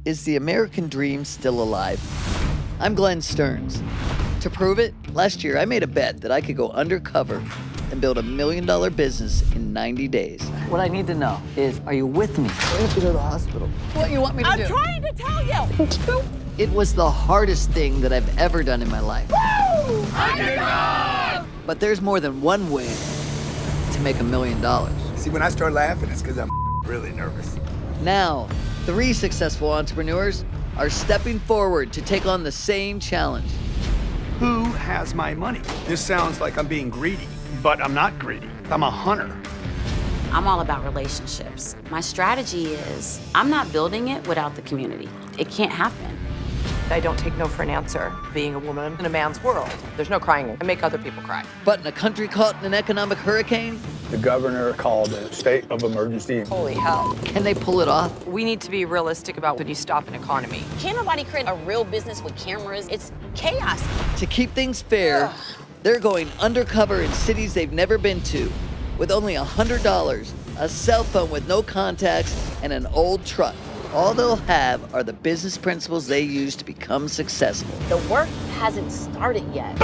Is the American dream still alive? I'm Glenn Stearns. To prove it, last year I made a bet that I could go undercover and build $1 million business in 90 days. What I need to know is, are you with me? I have to go to the hospital. What you want me to do? I'm trying to tell you. It was the hardest thing that I've ever done in my life. Woo! Underdog! But there's more than one way to make $1 million. See, when I start laughing, it's because I'm really nervous. Now, 3 successful entrepreneurs are stepping forward to take on the same challenge. Who has my money? This sounds like I'm being greedy, but I'm not greedy. I'm a hunter. I'm all about relationships. My strategy is I'm not building it without the community. It can't happen. I don't take no for an answer. Being a woman in a man's world, there's no crying. I make other people cry. But in a country caught in an economic hurricane, The governor called a state of emergency. Holy hell. can they pull it off? We need to be realistic about when you stop an economy. Can't nobody create a real business with cameras? It's chaos. To keep things fair, they're going undercover in cities they've never been to with only $100, a cell phone with no contacts, and an old truck. All they'll have are the business principles they use to become successful. The work hasn't started yet.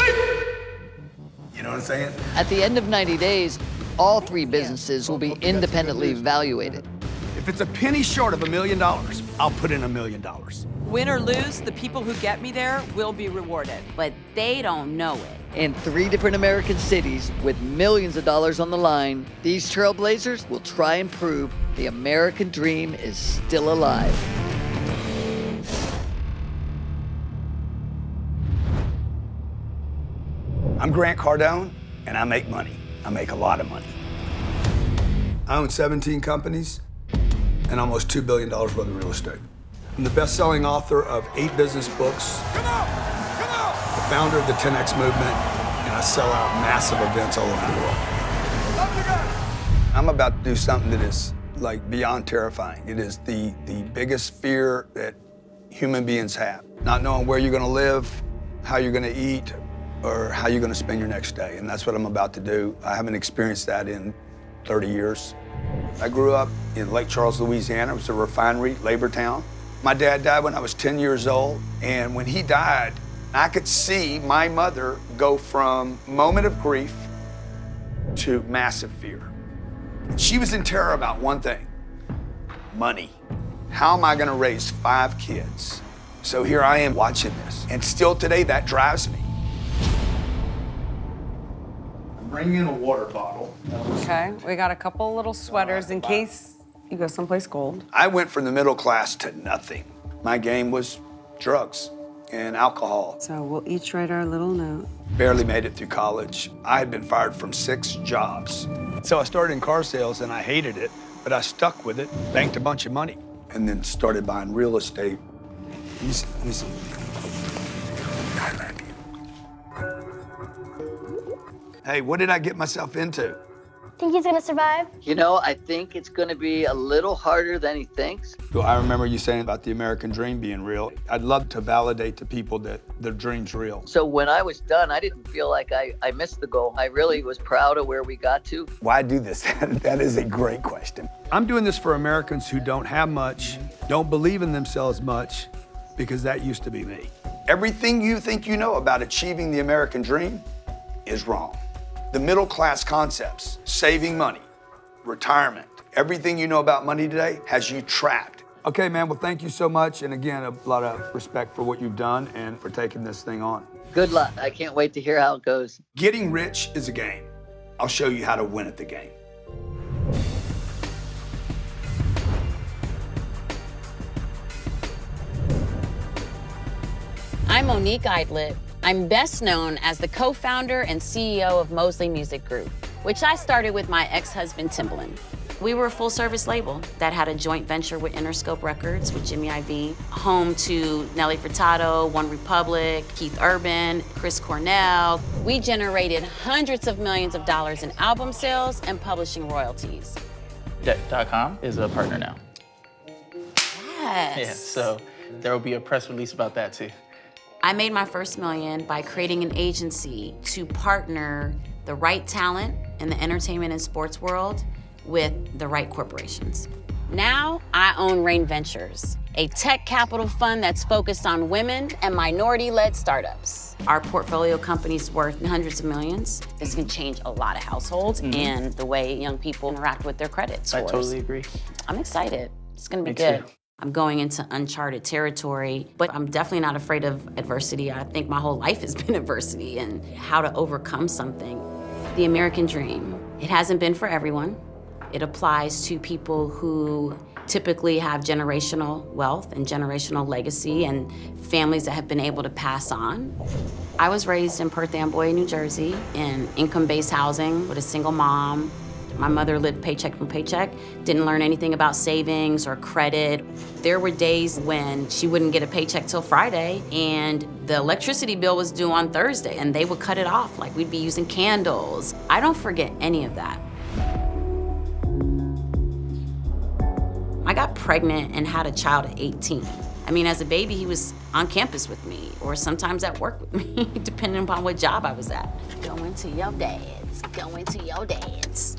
You know what I'm saying? At the end of 90 days, all 3 businesses will be independently evaluated. If it's a penny short of $1 million, I'll put in $1 million. Win or lose, the people who get me there will be rewarded. But they don't know it. In 3 different American cities with millions of dollars on the line, these trailblazers will try and prove the American dream is still alive. I'm Grant Cardone, and I make money. I make a lot of money. I own 17 companies and almost $2 billion worth of real estate. I'm the best-selling author of 8 business books, the founder of the 10X movement, and I sell out massive events all over the world. I'm about to do something that is like beyond terrifying. It is the biggest fear that human beings have. Not knowing where you're gonna live, how you're gonna eat, or how you're gonna spend your next day. And that's what I'm about to do. I haven't experienced that in 30 years. I grew up in Lake Charles, Louisiana. It was a refinery, labor town. My dad died when I was 10 years old. And when he died, I could see my mother go from moment of grief to massive fear. She was in terror about one thing: money. How am I gonna raise 5 kids? So here I am watching this. And still today, that drives me. I'm bringing in a water bottle. Okay, we got a couple little sweaters in case you go someplace cold. I went from the middle class to nothing. My game was drugs and alcohol. So we'll each write our little note. Barely made it through college. I had been fired from 6 jobs. So I started in car sales and I hated it, but I stuck with it, banked a bunch of money, and then started buying real estate. Let me see. I love you. Hey, what did I get myself into? Think he's gonna survive? You know, I think it's gonna be a little harder than he thinks. So I remember you saying about the American dream being real. I'd love to validate to people that their dream's real. So when I was done, I didn't feel like I missed the goal. I really was proud of where we got to. Why do this? That is a great question. I'm doing this for Americans who don't have much, don't believe in themselves much, because that used to be me. Everything you think you know about achieving the American dream is wrong. The middle class concepts, saving money, retirement, everything you know about money today has you trapped. Okay, man, well, thank you so much. And again, a lot of respect for what you've done and for taking this thing on. Good luck. I can't wait to hear how it goes. Getting rich is a game. I'll show you how to win at the game. I'm Monique Eidlet. I'm best known as the co-founder and CEO of Mosley Music Group, which I started with my ex-husband, Timbaland. We were a full-service label that had a joint venture with Interscope Records with Jimmy Iovine, home to Nelly Furtado, One Republic, Keith Urban, Chris Cornell. We generated hundreds of millions of dollars in album sales and publishing royalties. Debt.com is a partner now. Yes. Yeah, so there will be a press release about that too. I made my first million by creating an agency to partner the right talent in the entertainment and sports world with the right corporations. Now, I own Rain Ventures, a tech capital fund that's focused on women and minority-led startups. Our portfolio company's worth hundreds of millions. This can change a lot of households and the way young people interact with their credit scores. I totally agree. I'm excited. It's gonna be Me good. too. I'm going into uncharted territory, but I'm definitely not afraid of adversity. I think my whole life has been adversity and how to overcome something. The American dream, it hasn't been for everyone. It applies to people who typically have generational wealth and generational legacy and families that have been able to pass on. I was raised in Perth Amboy, New Jersey, in income-based housing with a single mom. My mother lived paycheck from paycheck, didn't learn anything about savings or credit. There were days when she wouldn't get a paycheck till Friday and the electricity bill was due on Thursday and they would cut it off, like we'd be using candles. I don't forget any of that. I got pregnant and had a child at 18. I mean, as a baby, he was on campus with me or sometimes at work with me, depending upon what job I was at. Going to your dad's, going to your dad's.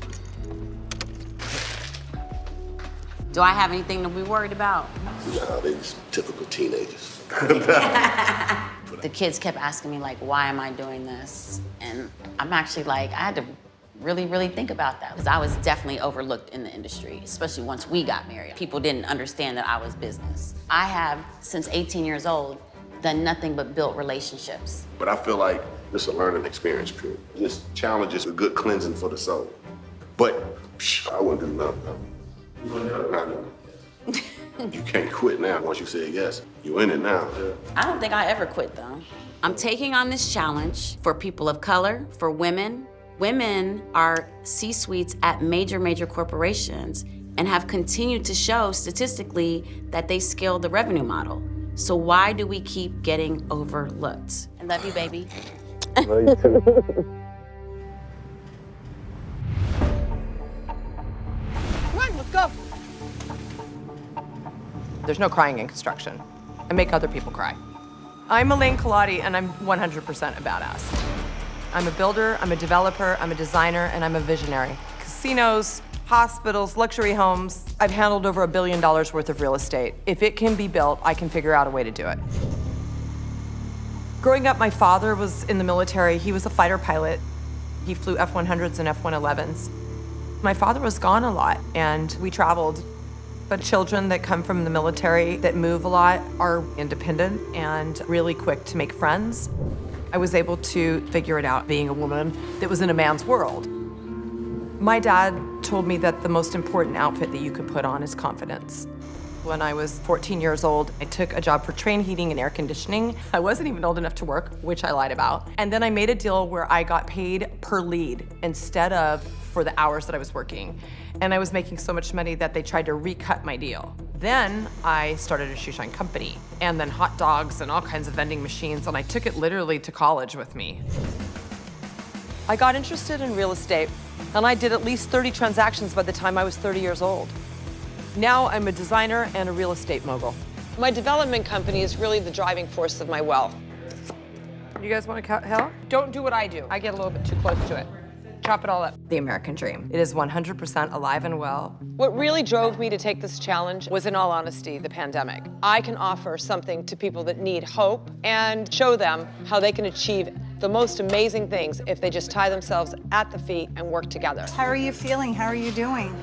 Do I have anything to be worried about? You know how these typical teenagers. The kids kept asking me, like, why am I doing this? And I'm actually like, I had to really think about that because I was definitely overlooked in the industry, especially once we got married. People didn't understand that I was business. I have, since 18 years old, done nothing but built relationships. But I feel like this is a learning experience, period. This challenge is a good cleansing for the soul. But I wouldn't do nothing. You wouldn't do nothing. You can't quit now once you say yes. You in it now. I don't think I ever quit, though. I'm taking on this challenge for people of color, for women. Women are C-suites at major corporations and have continued to show statistically that they scale the revenue model. So why do we keep getting overlooked? I love you, baby. Love you too. Come on, let's go. There's no crying in construction. I make other people cry. I'm Elaine Colati, and I'm 100% a badass. I'm a builder, I'm a developer, I'm a designer, and I'm a visionary. Casinos, hospitals, luxury homes. I've handled over $1 billion worth of real estate. If it can be built, I can figure out a way to do it. Growing up, my father was in the military. He was a fighter pilot. He flew F-100s and F-111s. My father was gone a lot, and we traveled. But children that come from the military that move a lot are independent and really quick to make friends. I was able to figure it out being a woman that was in a man's world. My dad told me that the most important outfit that you could put on is confidence. When I was 14 years old, I took a job for train heating and air conditioning. I wasn't even old enough to work, which I lied about. And then I made a deal where I got paid per lead instead of for the hours that I was working. And I was making so much money that they tried to recut my deal. Then I started a shoe shine company, and then hot dogs and all kinds of vending machines, and I took it literally to college with me. I got interested in real estate, and I did at least 30 transactions by the time I was 30 years old. Now I'm a designer and a real estate mogul. My development company is really the driving force of my wealth. You guys want to help? Don't do what I do. I get a little bit too close to it. Chop it all up. The American dream. It is 100% alive and well. What really drove me to take this challenge was, in all honesty, the pandemic. I can offer something to people that need hope and show them how they can achieve the most amazing things if they just tie themselves at the feet and work together. How are you feeling? How are you doing?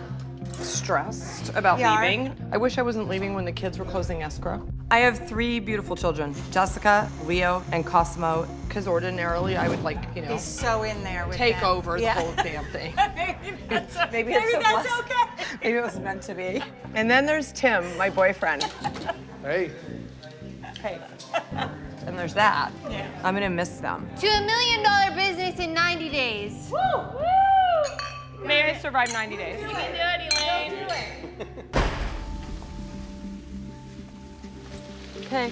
Stressed about leaving. I wish I wasn't leaving when the kids were closing escrow. I have 3 beautiful children, Jessica, Leo, and Cosmo, because ordinarily I would He's so in there with take them. over the whole damn thing. Maybe that's okay. Maybe it was meant to be. And then there's Tim, my boyfriend. Hey. Hey. And there's that. Yeah. I'm gonna miss them. To $1 million business in 90 days. Woo! Woo! May I survive 90 days? You can do it, Elaine. Do it. Okay.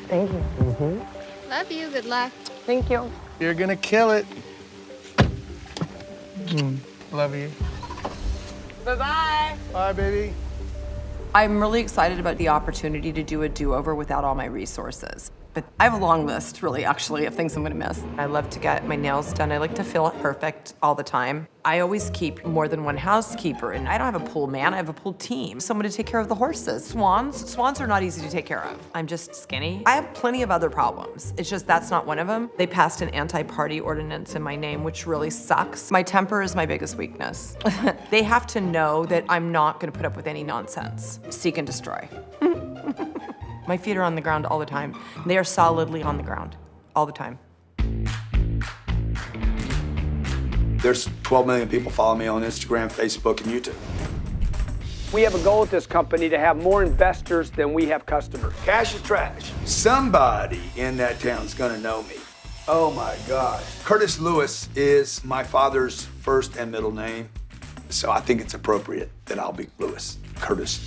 Thank you. Love you. Good luck. Thank you. You're gonna kill it. Love you. Bye-bye. Bye, baby. I'm really excited about the opportunity to do a do-over without all my resources. But I have a long list, really, actually, of things I'm gonna miss. I love to get my nails done. I like to feel perfect all the time. I always keep more than one housekeeper, and I don't have a pool man, I have a pool team. Someone to take care of the horses. Swans are not easy to take care of. I'm just skinny. I have plenty of other problems. It's just that's not one of them. They passed an anti-party ordinance in my name, which really sucks. My temper is my biggest weakness. They have to know that I'm not gonna put up with any nonsense. Seek and destroy. My feet are on the ground all the time. They are solidly on the ground all the time. There's 12 million people following me on Instagram, Facebook, and YouTube. We have a goal at this company to have more investors than we have customers. Cash is trash. Somebody in that town's gonna know me. Oh my gosh. Curtis Lewis is my father's first and middle name, so I think it's appropriate that I'll be Lewis. Curtis.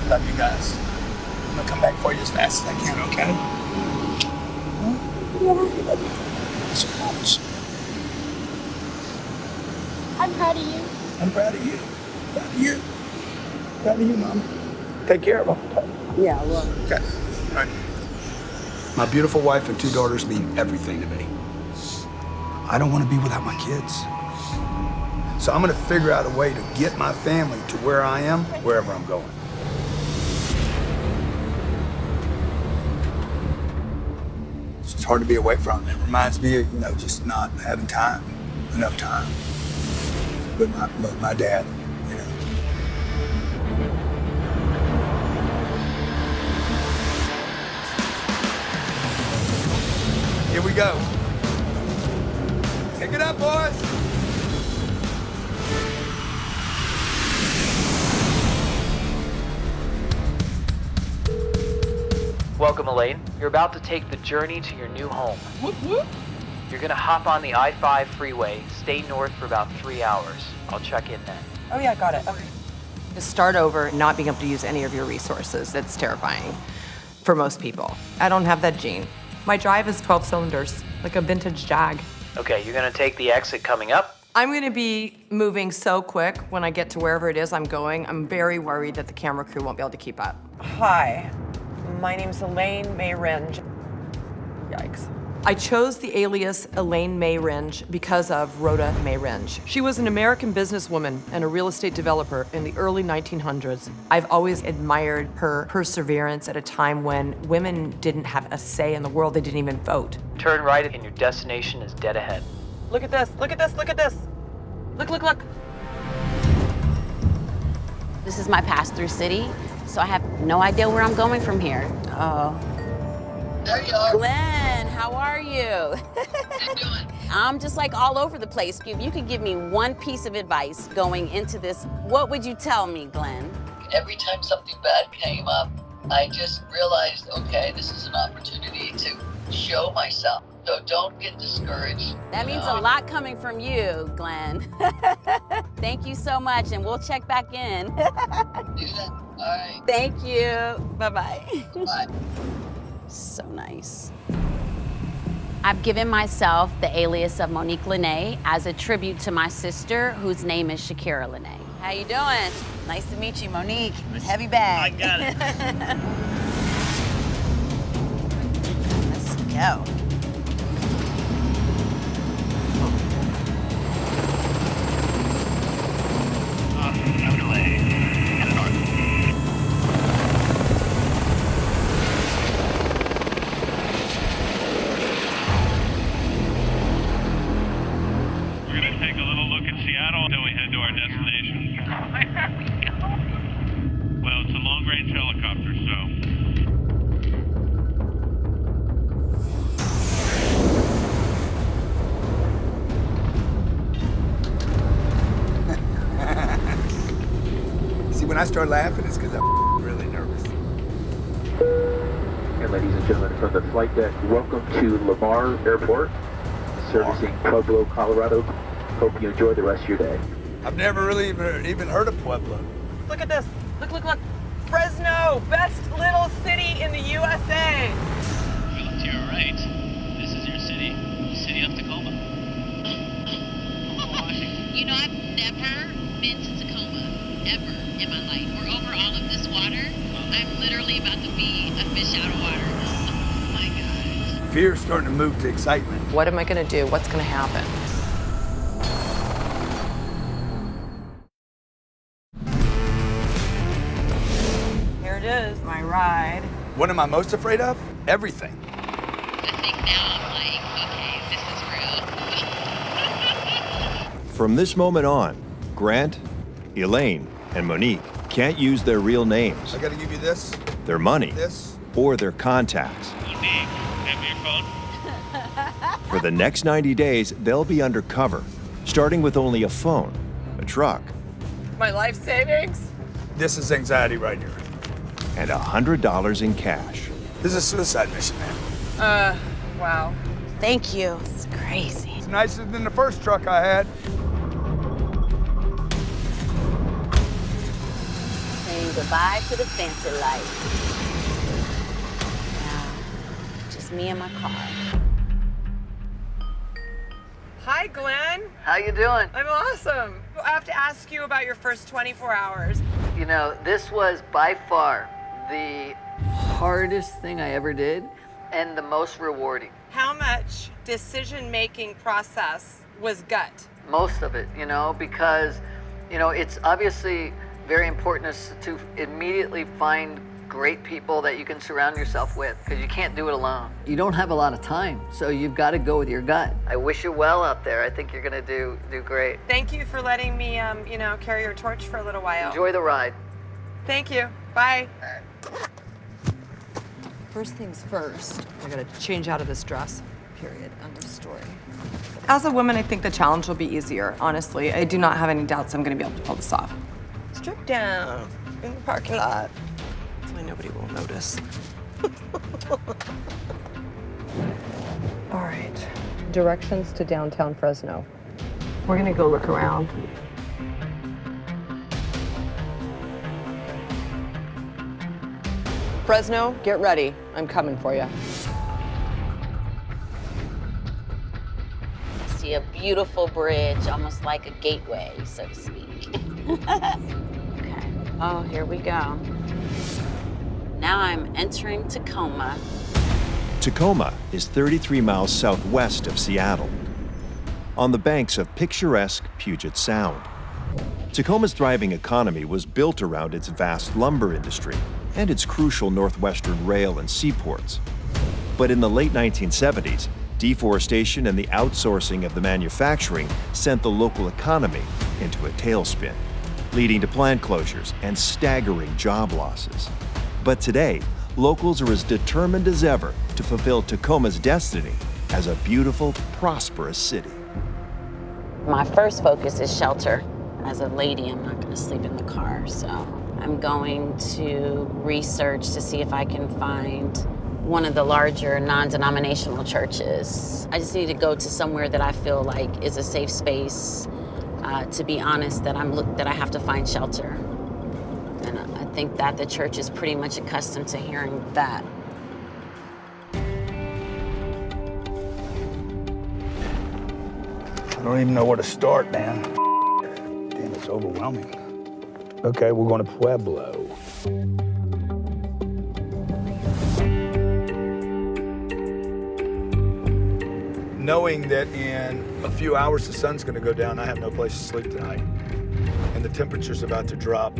Love you guys. I'm gonna come back for you as fast as I can, okay? Love you so much. I'm proud of you. I'm proud of you. Proud of you. Proud of you, Mom. Take care of them. Yeah, well. Okay. All right. My beautiful wife and 2 daughters mean everything to me. I don't want to be without my kids. So I'm going to figure out a way to get my family to where I am, wherever I'm going. It's hard to be away from them. It reminds me of, just not having time, enough time. But my dad, Here we go. Pick it up, boys. Welcome, Elaine. You're about to take the journey to your new home. Whoop, whoop. You're gonna hop on the I-5 freeway, stay north for about 3 hours. I'll check in then. Oh yeah, got it. Okay. To start over and not being able to use any of your resources, that's terrifying for most people. I don't have that gene. My drive is 12 cylinders, like a vintage Jag. Okay, you're gonna take the exit coming up. I'm gonna be moving so quick when I get to wherever it is I'm going. I'm very worried that the camera crew won't be able to keep up. Hi, my name's Elaine May Ringe. Yikes. I chose the alias Elaine May Ringe because of Rhoda May Ringe. She was an American businesswoman and a real estate developer in the early 1900s. I've always admired her perseverance at a time when women didn't have a say in the world. They didn't even vote. Turn right and your destination is dead ahead. Look at this, look at this, look at this. Look, look, look. This is my pass-through city, so I have no idea where I'm going from here. Oh. There you are. Glenn, how are you? How you doing? I'm just like all over the place. If you could give me one piece of advice going into this, what would you tell me, Glenn? Every time something bad came up, I just realized, okay, this is an opportunity to show myself. So don't get discouraged. That means a lot coming from you, Glenn. Thank you so much, and we'll check back in. Do that. All right. Thank you. Bye-bye. Bye. So nice. I've given myself the alias of Monique Lene as a tribute to my sister, whose name is Shakira Lene. How you doing? Nice to meet you, Monique. Heavy bag. I got it. Let's go. No delay. Headed north. We're going to take a little look at Seattle until we head to our destination. Where are we going? Well, it's a long-range helicopter, so... See, when I start laughing, it's because I'm really nervous. And ladies and gentlemen, from the flight deck, welcome to Lamar Airport, servicing Pueblo, Colorado. Hope you enjoy the rest of your day. I've never really even heard of Pueblo. Look at this. Look, look, look. Fresno, best little city in the USA. You look to your right. This is your city. City of Tacoma. You know, I've never been to Tacoma, ever in my life. We're over all of this water. I'm literally about to be a fish out of water. Fear's starting to move to excitement. What am I gonna do? What's gonna happen? Here it is, my ride. What am I most afraid of? Everything. I think now I'm like, okay, this is real. From this moment on, Grant, Elaine, and Monique can't use their real names, I gotta give you this, their money, this. or their contacts. Monique, have me your phone? For the next 90 days, they'll be undercover, starting with only a phone, a truck, My life savings? This is anxiety right here. and $100 in cash. This is a suicide mission, man. Wow. Thank you. It's crazy. It's nicer than the first truck I had. Saying goodbye to the fancy life. Now, just me and my car. Hi, Glenn. How you doing? I'm awesome. I have to ask you about your first 24 hours. You know, this was by far the hardest thing I ever did and the most rewarding. How much decision-making process was gut? Most of it, you know, because, you know, it's obviously very important to immediately find great people that you can surround yourself with, because you can't do it alone. You don't have a lot of time, so you've got to go with your gut. I wish you well out there. I think you're going to do great. Thank you for letting me, carry your torch for a little while. Enjoy the ride. Thank you. Bye. First things first, I gotta change out of this dress. Period. End of story. As a woman, I think the challenge will be easier. Honestly, I do not have any doubts I'm gonna be able to pull this off. Strip down in the parking lot. So nobody will notice. All right. Directions to downtown Fresno. We're gonna go look around. Fresno, get ready. I'm coming for you. See a beautiful bridge, almost like a gateway, so to speak. Okay. Oh, here we go. Now I'm entering Tacoma. Tacoma is 33 miles southwest of Seattle, on the banks of picturesque Puget Sound. Tacoma's thriving economy was built around its vast lumber industry and its crucial northwestern rail and seaports. But in the late 1970s, deforestation and the outsourcing of the manufacturing sent the local economy into a tailspin, leading to plant closures and staggering job losses. But today, locals are as determined as ever to fulfill Tacoma's destiny as a beautiful, prosperous city. My first focus is shelter. As a lady, I'm not gonna sleep in the car, so I'm going to research to see if I can find one of the larger non-denominational churches. I just need to go to somewhere that I feel like is a safe space. To be honest, that I have to find shelter. And I think that the church is pretty much accustomed to hearing that. I don't even know where to start, man. Damn, it's overwhelming. Okay, we're going to Pueblo. Knowing that in a few hours the sun's going to go down, I have no place to sleep tonight. And the temperature's about to drop.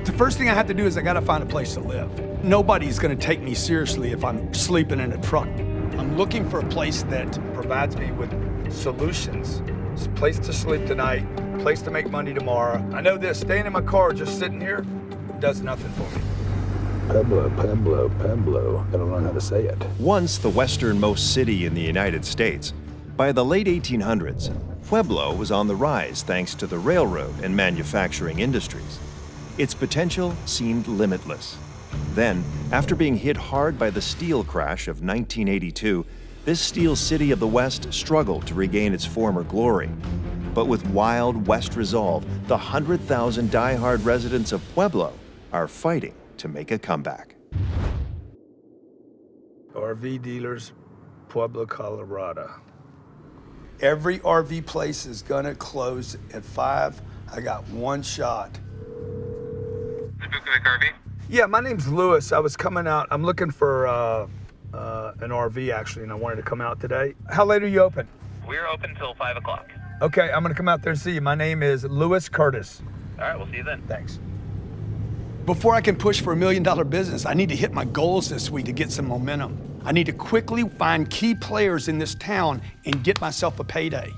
The first thing I have to do is I got to find a place to live. Nobody's going to take me seriously if I'm sleeping in a truck. I'm looking for a place that provides me with solutions. It's a place to sleep tonight, a place to make money tomorrow. I know this, staying in my car just sitting here does nothing for me. Pueblo, Pueblo, Pueblo. Gotta learn how to say it. Once the westernmost city in the United States, by the late 1800s, Pueblo was on the rise thanks to the railroad and manufacturing industries. Its potential seemed limitless. Then, after being hit hard by the steel crash of 1982, this steel city of the West struggled to regain its former glory. But with wild West resolve, the 100,000 die-hard residents of Pueblo are fighting to make a comeback. RV dealers, Pueblo, Colorado. Every RV place is gonna close at 5. I got one shot. RV? Yeah, my name's Lewis. I was coming out. I'm looking for an RV actually, and I wanted to come out today. How late are you open? We're open till 5 o'clock. Okay, I'm gonna come out there and see you. My name is Lewis Curtis. All right, we'll see you then. Thanks. Before I can push for $1 million business, I need to hit my goals this week to get some momentum. I need to quickly find key players in this town and get myself a payday.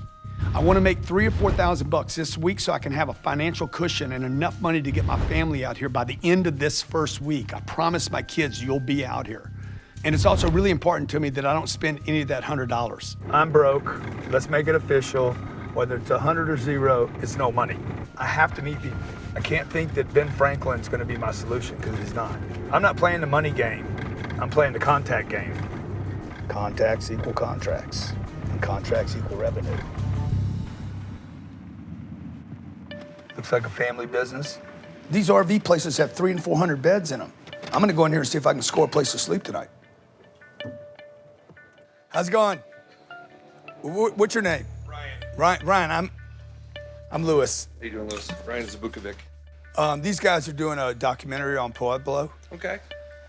I want to make $3,000 or $4,000 this week so I can have a financial cushion and enough money to get my family out here by the end of this first week. I promise my kids you'll be out here. And it's also really important to me that I don't spend any of that $100. I'm broke. Let's make it official. Whether it's 100 or 0, it's no money. I have to meet people. I can't think that Ben Franklin's going to be my solution, because he's not. I'm not playing the money game. I'm playing the contact game. Contacts equal contracts, and contracts equal revenue. Looks like a family business. These RV places have 300 and 400 beds in them. I'm gonna go in here and see if I can score a place to sleep tonight. How's it going? What's your name? Ryan. Ryan, I'm Lewis. How you doing, Lewis? Ryan Zabukovic. These guys are doing a documentary on Pueblo. Okay.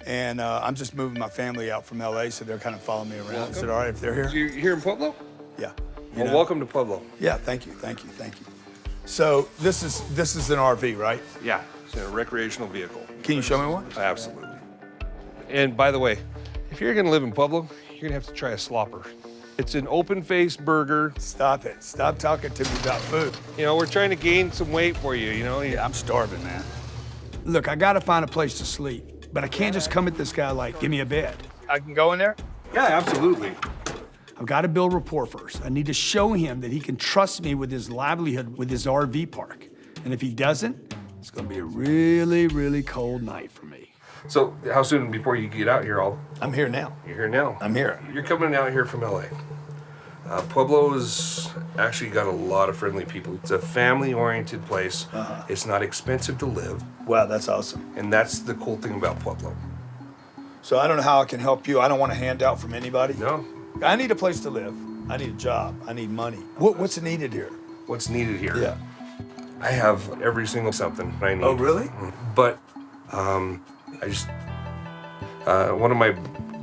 And I'm just moving my family out from LA, so they're kind of following me around. Welcome. Is it all right if they're here? You're here in Pueblo? Yeah. Well, welcome to Pueblo. Yeah, thank you. So this is an RV, right? Yeah, it's a recreational vehicle. Can you show me one? Absolutely. And by the way, if you're gonna live in Pueblo, you're gonna have to try a slopper. It's an open-faced burger. Stop it. Stop talking to me about food. You know, we're trying to gain some weight for you, you know? Yeah, I'm starving, man. Look, I gotta find a place to sleep, but I can't just come at this guy like, give me a bed. I can go in there? Yeah, absolutely. I've got to build rapport first. I need to show him that he can trust me with his livelihood with his RV park. And if he doesn't, it's gonna be a really, really cold night for me. So how soon before you get out here? I'm here now. You're here now? I'm here. You're coming out here from LA. Pueblo's actually got a lot of friendly people. It's a family-oriented place. It's not expensive to live. Wow, that's awesome. And that's the cool thing about Pueblo. So I don't know how I can help you. I don't want a handout from anybody. No. I need a place to live. I need a job. I need money. What's needed here? What's needed here? Yeah. I have every single something I need. Oh, really? But one of my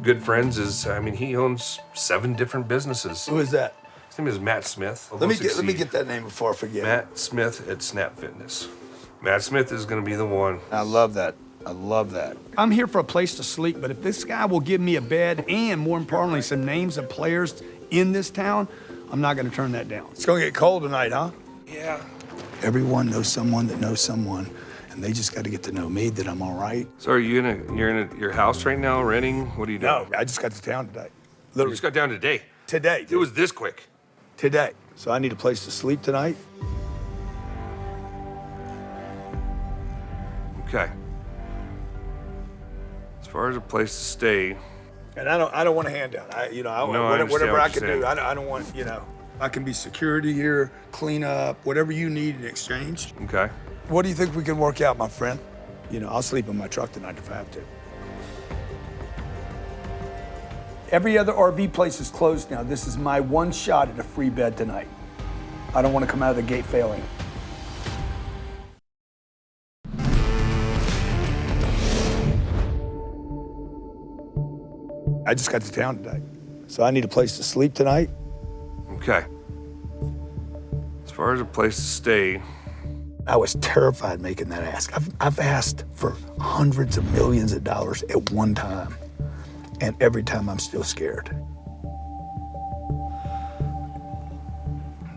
good friends is, he owns 7 different businesses. Who is that? His name is Matt Smith. Let me get that name before I forget. Matt Smith at Snap Fitness. Matt Smith is going to be the one. I love that. I'm here for a place to sleep, but if this guy will give me a bed and, more importantly, some names of players in this town, I'm not going to turn that down. It's going to get cold tonight, huh? Yeah. Everyone knows someone that knows someone, and they just got to get to know me that I'm all right. So you're in your house right now, renting? What are you doing? No, I just got to town today. You just got down today? Today. It was this quick? Today. So I need a place to sleep tonight. Okay. As far as a place to stay. And I don't want a handout. Whatever I can do. I don't want, I can be security here, clean up, whatever you need in exchange. Okay. What do you think we can work out, my friend? I'll sleep in my truck tonight if I have to. Every other RV place is closed now. This is my one shot at a free bed tonight. I don't want to come out of the gate failing. I just got to town today, so I need a place to sleep tonight. Okay. As far as a place to stay. I was terrified making that ask. I've asked for hundreds of millions of dollars at one time, and every time I'm still scared.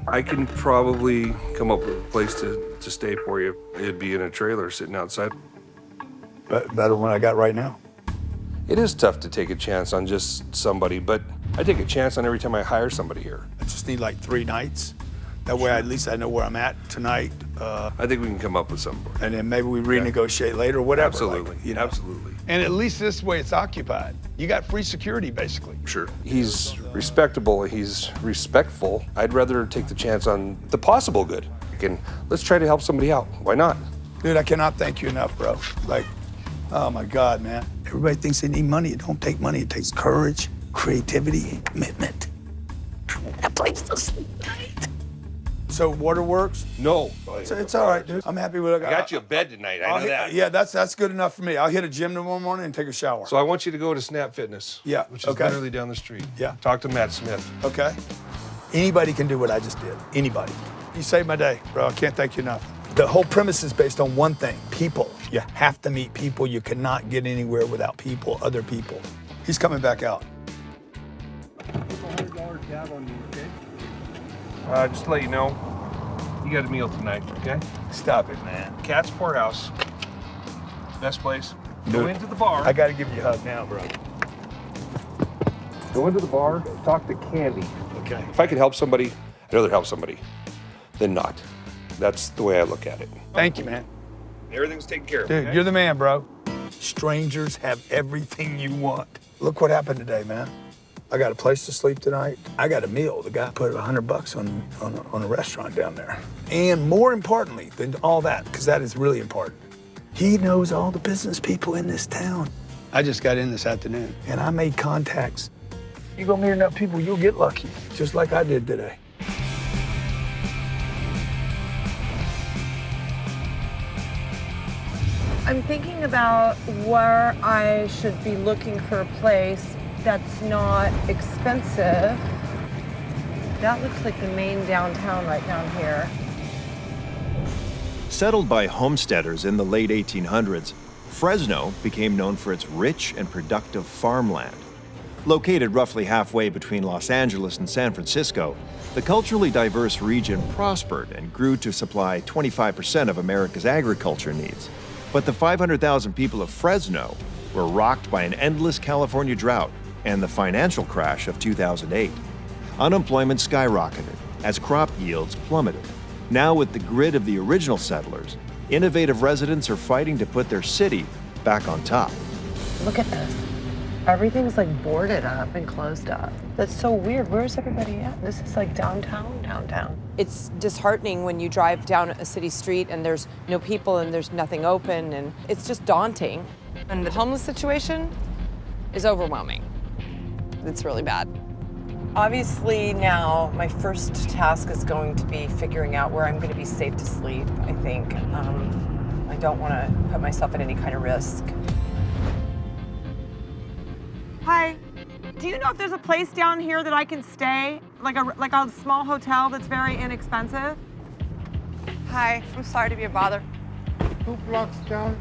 I can probably come up with a place to stay for you. It'd be in a trailer sitting outside. Better than what I got right now. It is tough to take a chance on just somebody, but I take a chance on every time I hire somebody here. I just need like 3 nights. That way, at least I know where I'm at tonight. I think we can come up with something. And then maybe we renegotiate later, whatever. Absolutely, absolutely. And at least this way it's occupied. You got free security, basically. Sure. He's respectable, he's respectful. I'd rather take the chance on the possible good. Let's try to help somebody out. Why not? Dude, I cannot thank you enough, bro. Oh my God, man. Everybody thinks they need money. It don't take money. It takes courage, creativity, and commitment. That place to sleep tonight. So waterworks? No. It's all right, dude. I'm happy with it. I got you a bed tonight. I know that. Yeah, that's good enough for me. I'll hit a gym tomorrow morning and take a shower. So I want you to go to Snap Fitness. Yeah, Which is okay. literally down the street. Yeah. Talk to Matt Smith. Okay. Anybody can do what I just did. Anybody. You saved my day, bro. I can't thank you enough. The whole premise is based on one thing, people. You have to meet people. You cannot get anywhere without people, other people. He's coming back out. $100 tab on you, okay? Just to let you know, you got a meal tonight, okay? Stop it, man. Cat's Poorhouse. Best place. Go Dude, into the bar. I gotta give you a hug now, bro. Go into the bar, talk to Candy. Okay. If I could help somebody, I'd rather help somebody than not. That's the way I look at it. Thank you, man. Everything's taken care of. Dude, okay? you're the man, bro. Strangers have everything you want. Look what happened today, man. I got a place to sleep tonight. I got a meal. The guy put $100 on a restaurant down there. And more importantly than all that, because that is really important, he knows all the business people in this town. I just got in this afternoon, and I made contacts. You go meet enough people, you'll get lucky, just like I did today. I'm thinking about where I should be looking for a place that's not expensive. That looks like the main downtown right down here. Settled by homesteaders in the late 1800s, Fresno became known for its rich and productive farmland. Located roughly halfway between Los Angeles and San Francisco, the culturally diverse region prospered and grew to supply 25% of America's agriculture needs. But the 500,000 people of Fresno were rocked by an endless California drought and the financial crash of 2008. Unemployment skyrocketed as crop yields plummeted. Now, with the grit of the original settlers, innovative residents are fighting to put their city back on top. Look at this. Everything's like boarded up and closed up. That's so weird. Where's everybody at? This is like downtown. It's disheartening when you drive down a city street and there's no people and there's nothing open, and it's just daunting. And the homeless situation is overwhelming. It's really bad. Obviously now my first task is going to be figuring out where I'm going to be safe to sleep, I think. I don't want to put myself at any kind of risk. Hi, do you know if there's a place down here that I can stay? Like a small hotel that's very inexpensive? Hi, I'm sorry to be a bother. 2 blocks down,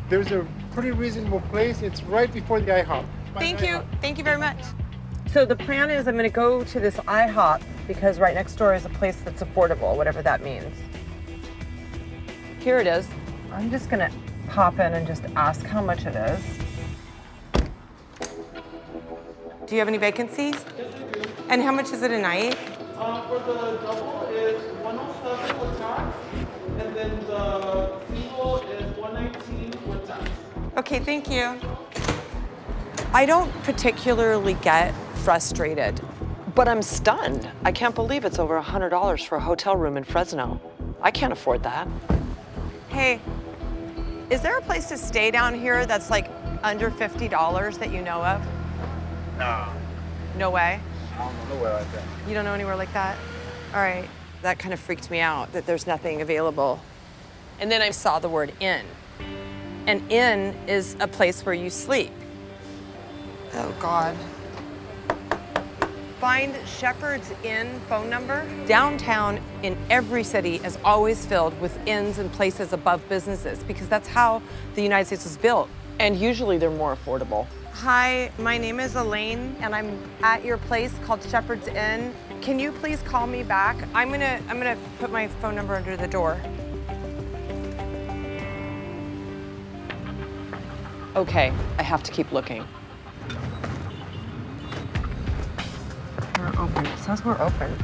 there's a pretty reasonable place. It's right before the IHOP. Thank you very much. So the plan is I'm gonna go to this IHOP because right next door is a place that's affordable, whatever that means. Here it is. I'm just gonna pop in and just ask how much it is. Do you have any vacancies? And how much is it a night? For the double is 107 with tax, and then the single is 119 with tax. Okay, thank you. I don't particularly get frustrated, but I'm stunned. I can't believe it's over $100 for a hotel room in Fresno. I can't afford that. Hey, is there a place to stay down here that's like under $50 that you know of? No. No way? I don't know nowhere like that. You don't know anywhere like that? All right. That kind of freaked me out, that there's nothing available. And then I saw the word inn. An inn is a place where you sleep. Oh, God. Find Shepherd's Inn phone number. Downtown in every city is always filled with inns and places above businesses because that's how the United States was built. And usually they're more affordable. Hi, my name is Elaine, and I'm at your place called Shepherd's Inn. Can you please call me back? I'm gonna put my phone number under the door. Okay, I have to keep looking. We're open. It says we're open.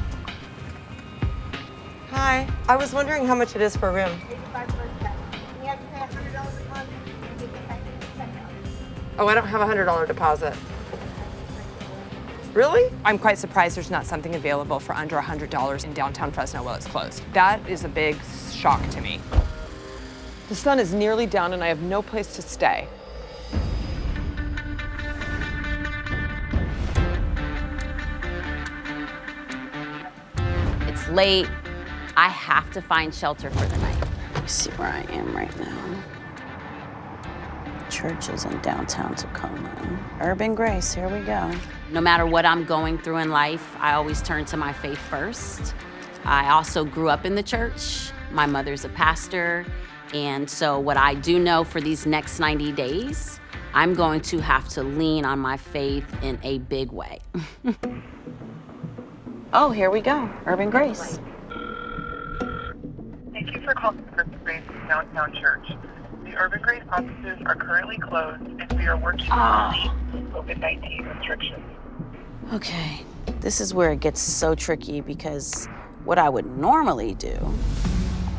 Hi, I was wondering how much it is for a room. Oh, I don't have a $100 deposit. Really? I'm quite surprised there's not something available for under $100 in downtown Fresno while it's closed. That is a big shock to me. The sun is nearly down and I have no place to stay. It's late. I have to find shelter for the night. Let me see where I am right now. Church is in downtown Tacoma. Urban Grace, here we go. No matter what I'm going through in life, I always turn to my faith first. I also grew up in the church. My mother's a pastor. And so what I do know for these next 90 days, I'm going to have to lean on my faith in a big way. Oh, here we go, Urban Grace. Thank you for calling Urban Grace Downtown Church. The Urban Grace offices are currently closed and we are working on COVID-19 restrictions. Okay, this is where it gets so tricky because what I would normally do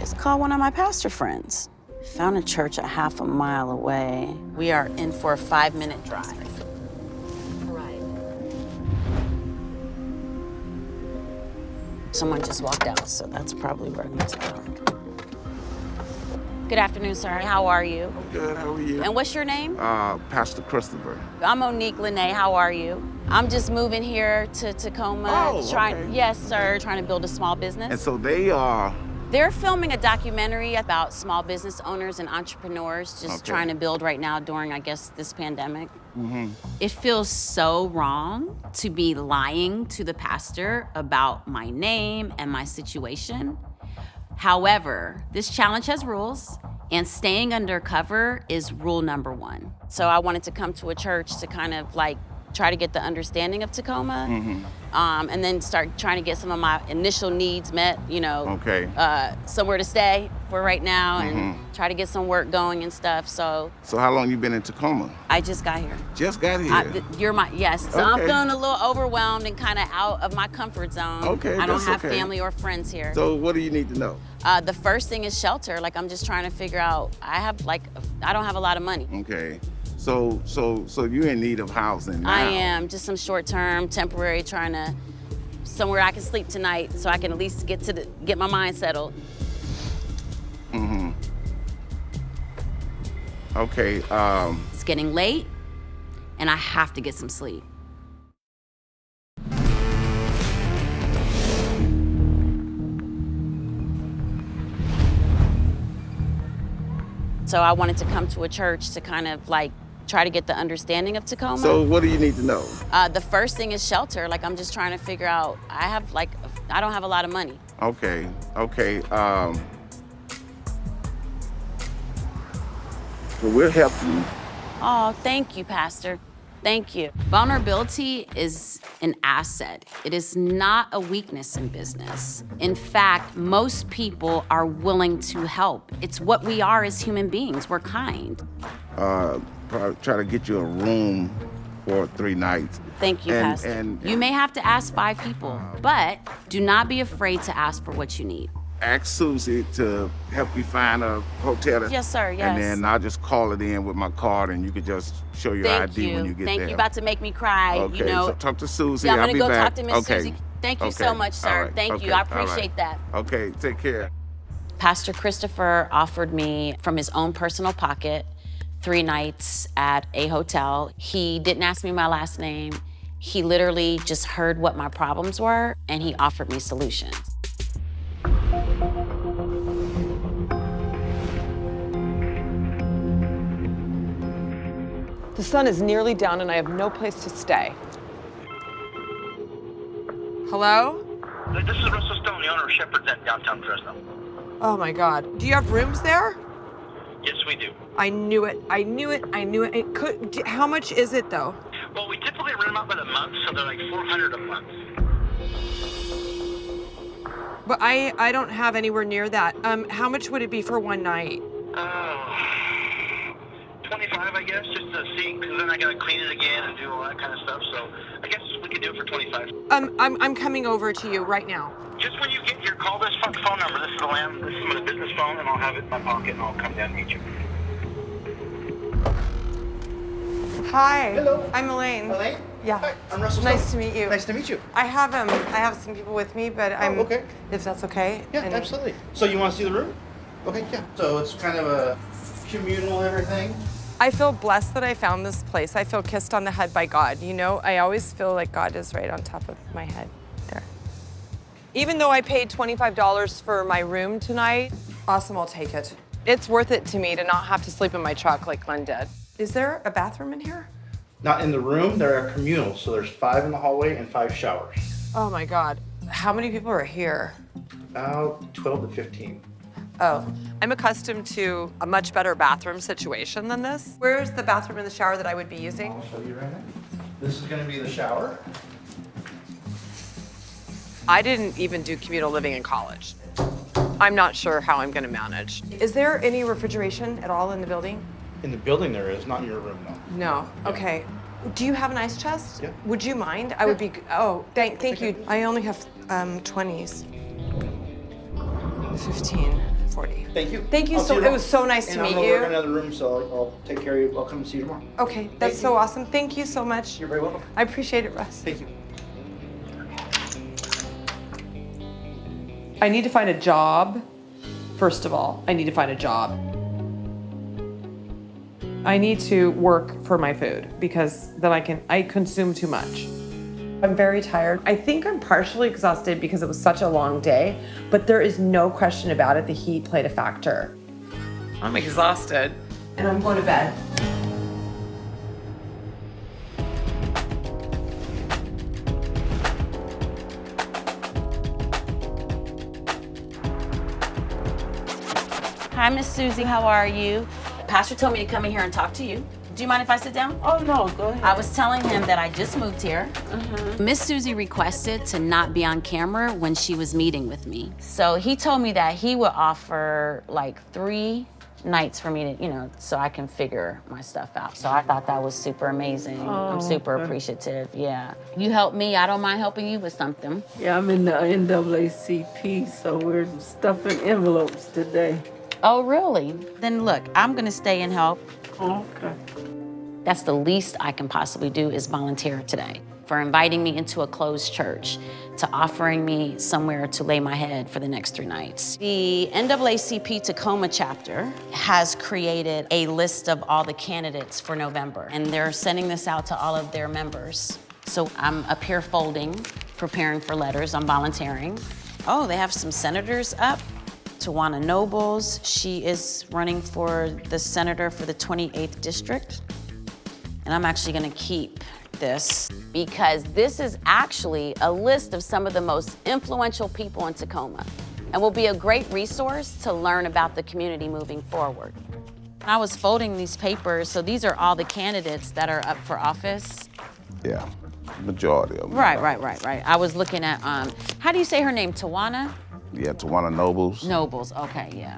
is call one of my pastor friends. Found a church a half a mile away. We are in for a 5-minute drive. Someone just walked out, so that's probably where I need to go. Good afternoon, sir. How are you? Good, how are you? And what's your name? Pastor Christopher. I'm Monique Lene. How are you? I'm just moving here to Tacoma. Okay. Yes, sir. Trying to build a small business. And so they are... They're filming a documentary about small business owners and entrepreneurs just trying to build right now during, I guess, this pandemic. It feels so wrong to be lying to the pastor about my name and my situation. However, this challenge has rules, and staying undercover is rule number 1. So I wanted to come to a church to kind of like try to get the understanding of Tacoma, and then start trying to get some of my initial needs met, you know, somewhere to stay for right now, and try to get some work going and stuff. So how long you been in Tacoma? I just got here. Just got here? Yes. So I'm feeling a little overwhelmed and kind of out of my comfort zone. I don't have family or friends here. So what do you need to know? The first thing is shelter. Like, I'm just trying to figure out, I don't have a lot of money. So you're in need of housing now? I am, just some short-term, temporary, trying to, somewhere I can sleep tonight so I can at least get my mind settled. Okay. It's getting late, and I have to get some sleep. So I wanted to come to a church to kind of like try to get the understanding of Tacoma. So what do you need to know? The first thing is shelter. Like, I'm just trying to figure out, I don't have a lot of money. Okay. Well, we'll help you. Oh, thank you, Pastor. Thank you. Vulnerability is an asset. It is not a weakness in business. In fact, most people are willing to help. It's what we are as human beings. We're kind. Probably try to get you a room for 3 nights. Thank you, Pastor. You may have to ask 5 people, but do not be afraid to ask for what you need. Ask Susie to help you find a hotel. Yes, sir, yes. And then I'll just call it in with my card, and you could just show your ID when you get there. Thank you. About to make me cry, Okay, you know. so talk to Susie. Yeah, I'm I'll be gonna go back. talk to Miss Susie. Thank you so much, sir. All right. Thank you. I appreciate that. Okay, take care. Pastor Christopher offered me from his own personal pocket 3 nights at a hotel. He didn't ask me my last name. He literally just heard what my problems were, and he offered me solutions. The sun is nearly down and I have no place to stay. Hello? This is Russell Stone, the owner of Shepherd's Inn, downtown Fresno. Oh my God. Do you have rooms there? Yes, we do. I knew it. How much is it though? Well, we typically rent them out by the month, so they're like $400 a month. But I don't have anywhere near that. How much would it be for 1 night? 25, I guess, just to see, because then I gotta clean it again and do all that kind of stuff. So I guess we could do it for 25. I'm coming over to you right now. Just when you get here, call this phone number. This is my business phone, and I'll have it in my pocket, and I'll come down and meet you. Hi. Hello. I'm Elaine. Elaine? Yeah. Hi, I'm Russell Nice Stone. to meet you. Nice to meet you. I have some people with me, but okay. If that's okay. Yeah, absolutely. So you want to see the room? Okay, yeah. So it's kind of a communal everything. I feel blessed that I found this place. I feel kissed on the head by God. You know, I always feel like God is right on top of my head there. Even though I paid $25 for my room tonight, awesome, I'll take it. It's worth it to me to not have to sleep in my truck like Glenn did. Is there a bathroom in here? Not in the room, there are communals, so there's 5 in the hallway and 5 showers. Oh my God. How many people are here? About 12 to 15. Oh, I'm accustomed to a much better bathroom situation than this. Where's the bathroom and the shower that I would be using? I'll show you right now. This is gonna be the shower. I didn't even do communal living in college. I'm not sure how I'm gonna manage. Is there any refrigeration at all in the building? In the building there is, not in your room, no. No, okay. Do you have an ice chest? Yeah. Would you mind? I would be, oh, thank you. I only have 20s. 15, 40. Thank you. Thank you I'll see so, tomorrow. it was so nice to And meet I'm gonna you. work in another room, so I'll take care of you. I'll come and see you tomorrow. Okay, that's so awesome. Thank you so much. You're very welcome. I appreciate it, Russ. Thank you. I need to find a job. First of all, I need to find a job. I need to work for my food because then I consume too much. I'm very tired. I think I'm partially exhausted because it was such a long day, but there is no question about it, the heat played a factor. I'm exhausted. And I'm going to bed. Hi, Miss Susie, how are you? Pastor told me to come in here and talk to you. Do you mind if I sit down? Oh, no, go ahead. I was telling him that I just moved here. Miss Susie requested to not be on camera when she was meeting with me. So he told me that he would offer like 3 nights for me to, so I can figure my stuff out. So I thought that was super amazing. I'm super appreciative, yeah. You help me, I don't mind helping you with something. Yeah, I'm in the NAACP, so we're stuffing envelopes today. Oh, really? Then look, I'm gonna stay and help. Okay. That's the least I can possibly do is volunteer today. For inviting me into a closed church, to offering me somewhere to lay my head for the next 3 nights. The NAACP Tacoma chapter has created a list of all the candidates for November, and they're sending this out to all of their members. So I'm up here folding, preparing for letters, I'm volunteering. Oh, they have some senators up. Tawana Nobles, she is running for the senator for the 28th district. And I'm actually gonna keep this because this is actually a list of some of the most influential people in Tacoma and will be a great resource to learn about the community moving forward. I was folding these papers, so these are all the candidates that are up for office. Yeah, majority of them. Right. I was looking at, how do you say her name, Tawana? Yeah, Tawana Nobles. Nobles, okay, yeah.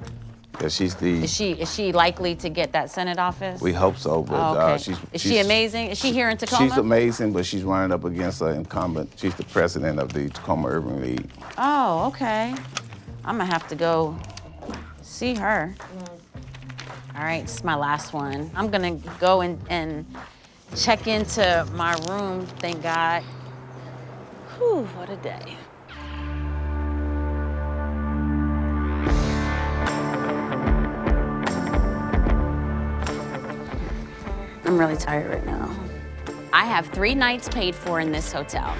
Yeah, she's the. Is she likely to get that Senate office? We hope so, but okay. Is she amazing? Is she here in Tacoma? She's amazing, but she's running up against an incumbent. She's the president of the Tacoma Urban League. Oh, okay. I'm gonna have to go see her. All right, this is my last one. I'm gonna go and check into my room, thank God. Whew, what a day. I'm really tired right now. I have 3 nights paid for in this hotel.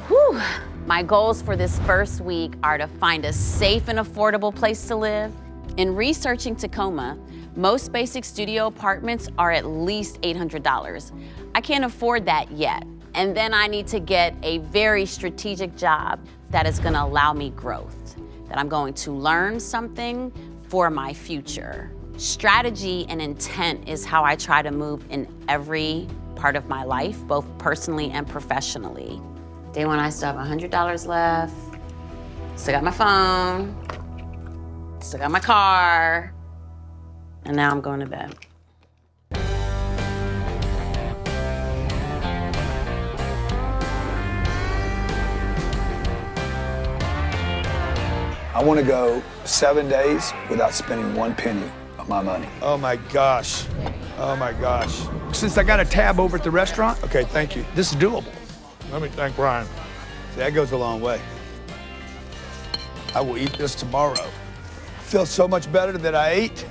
Whew. My goals for this first week are to find a safe and affordable place to live. In researching Tacoma, most basic studio apartments are at least $800. I can't afford that yet. And then I need to get a very strategic job that is gonna allow me growth, that I'm going to learn something for my future. Strategy and intent is how I try to move in every part of my life, both personally and professionally. Day 1, I still have $100 left. Still got my phone. Still got my car. And now I'm going to bed. I want to go 7 days without spending 1 penny of my money. Oh my gosh. Oh my gosh. Since I got a tab over at the restaurant, Okay, thank you. this is doable. Let me thank Brian. See, that goes a long way. I will eat this tomorrow. Feel so much better that I ate.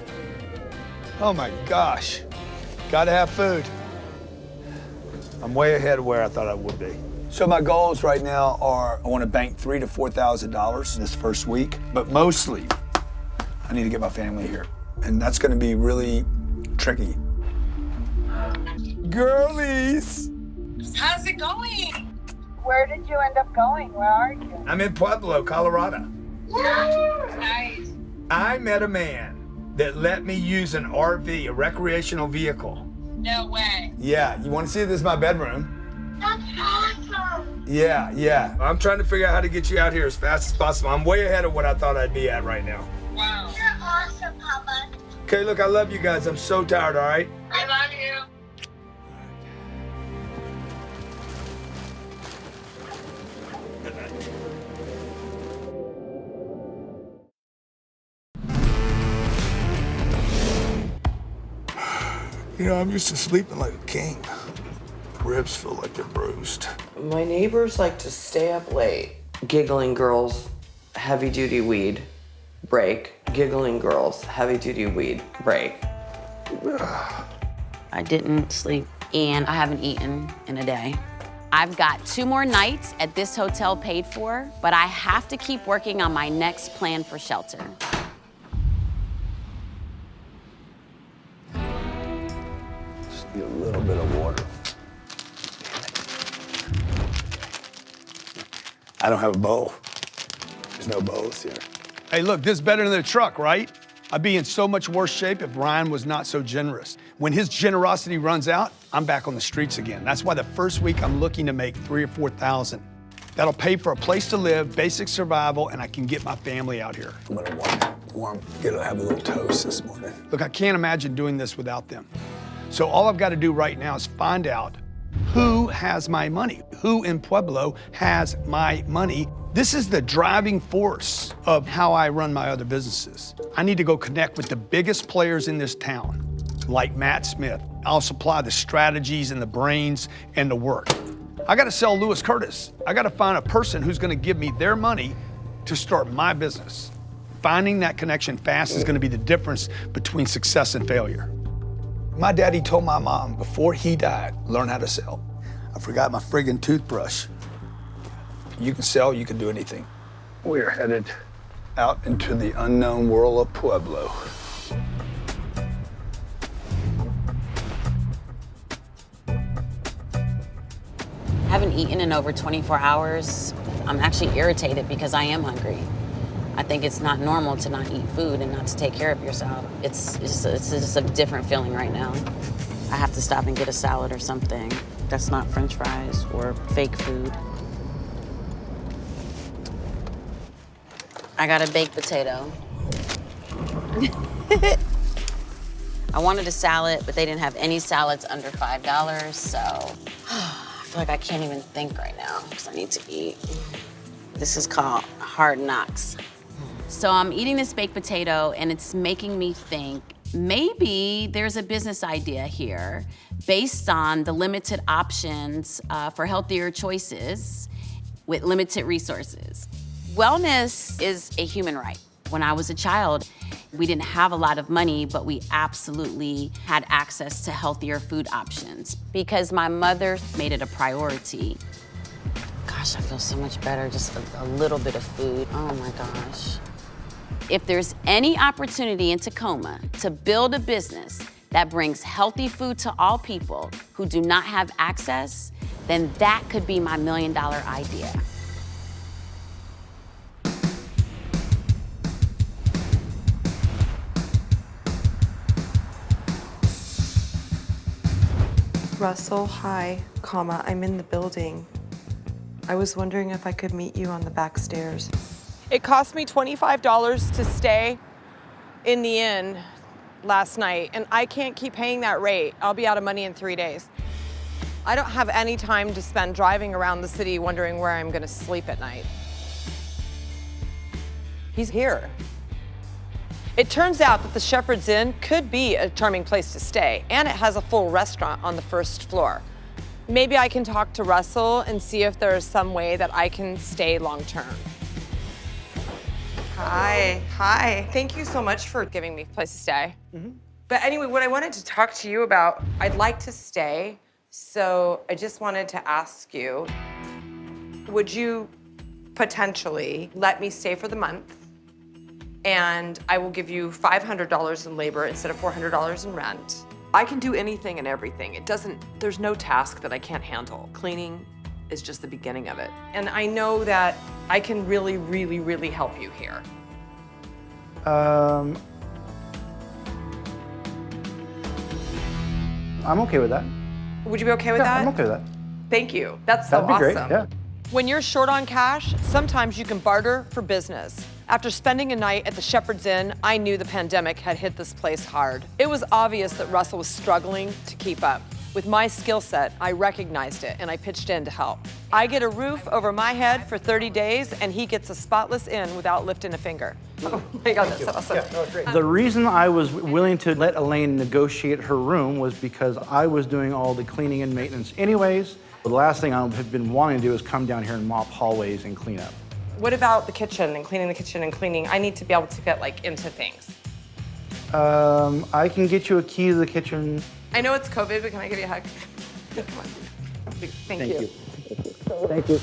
Oh my gosh. Gotta have food. I'm way ahead of where I thought I would be. So my goals right now are I want to bank $3,000 to $4,000 this first week, but mostly I need to get my family here. And that's going to be really tricky. Girlies! How's it going? Where did you end up going? Where are you? I'm in Pueblo, Colorado. Nice. I met a man that let me use an RV, a recreational vehicle. No way. Yeah, you want to see this is my bedroom? That's awesome. Yeah. I'm trying to figure out how to get you out here as fast as possible. I'm way ahead of what I thought I'd be at right now. Wow. You're awesome, Papa. Okay, look, I love you guys. I'm so tired, all right? I love you. You know, I'm used to sleeping like a king. Ribs feel like they're bruised. My neighbors like to stay up late. Giggling girls, heavy duty weed, break. Giggling girls, heavy duty weed, break. I didn't sleep, and I haven't eaten in a day. I've got 2 more nights at this hotel paid for, but I have to keep working on my next plan for shelter. Just need a little bit of water. I don't have a bowl. There's no bowls here. Hey, look, this is better than the truck, right? I'd be in so much worse shape if Ryan was not so generous. When his generosity runs out, I'm back on the streets again. That's why the first week I'm looking to make $3,000 or $4,000. That'll pay for a place to live, basic survival, and I can get my family out here. I'm gonna have a little toast this morning. Look, I can't imagine doing this without them. So all I've got to do right now is find out who has my money, who in Pueblo has my money. This is the driving force of how I run my other businesses. I need to go connect with the biggest players in this town, like Matt Smith. I'll supply the strategies and the brains and the work. I gotta sell Lewis Curtis. I gotta find a person who's gonna give me their money to start my business. Finding that connection fast is gonna be the difference between success and failure. My daddy told my mom before he died, learn how to sell. I forgot my friggin' toothbrush. You can sell, you can do anything. We're headed out into the unknown world of Pueblo. Haven't eaten in over 24 hours. I'm actually irritated because I am hungry. I think it's not normal to not eat food and not to take care of yourself. It's just a different feeling right now. I have to stop and get a salad or something. That's not French fries or fake food. I got a baked potato. I wanted a salad, but they didn't have any salads under $5, so I feel like I can't even think right now because I need to eat. This is called Hard Knocks. So I'm eating this baked potato, and it's making me think maybe there's a business idea here based on the limited options for healthier choices with limited resources. Wellness is a human right. When I was a child, we didn't have a lot of money, but we absolutely had access to healthier food options because my mother made it a priority. Gosh, I feel so much better, just a little bit of food. Oh my gosh. If there's any opportunity in Tacoma to build a business that brings healthy food to all people who do not have access, then that could be my $1 million idea. Russell, hi, I'm in the building. I was wondering if I could meet you on the back stairs. It cost me $25 to stay in the inn last night, and I can't keep paying that rate. I'll be out of money in 3 days. I don't have any time to spend driving around the city wondering where I'm gonna sleep at night. He's here. It turns out that the Shepherd's Inn could be a charming place to stay, and it has a full restaurant on the first floor. Maybe I can talk to Russell and see if there's some way that I can stay long-term. Hi. Thank you so much for giving me a place to stay. But anyway, what I wanted to talk to you about, I'd like to stay, so I just wanted to ask you, would you potentially let me stay for the month? And I will give you $500 in labor instead of $400 in rent. I can do anything and everything. There's no task that I can't handle. Cleaning is just the beginning of it. And I know that I can really, really, really help you here. I'm okay with that. Would you be okay with that? I'm okay with that. Thank you. That's so That'd be awesome. great, yeah. When you're short on cash, sometimes you can barter for business. After spending a night at the Shepherd's Inn, I knew the pandemic had hit this place hard. It was obvious that Russell was struggling to keep up. With my skill set, I recognized it and I pitched in to help. I get a roof over my head for 30 days and he gets a spotless inn without lifting a finger. Oh my God, that's awesome. Yeah, no, great. The reason I was willing to let Elaine negotiate her room was because I was doing all the cleaning and maintenance anyways. The last thing I have been wanting to do is come down here and mop hallways and clean up. What about the kitchen and cleaning the kitchen and cleaning? I need to be able to get like into things. I can get you a key to the kitchen. I know it's COVID, but can I give you a hug? Come on. Thank you. Thank you.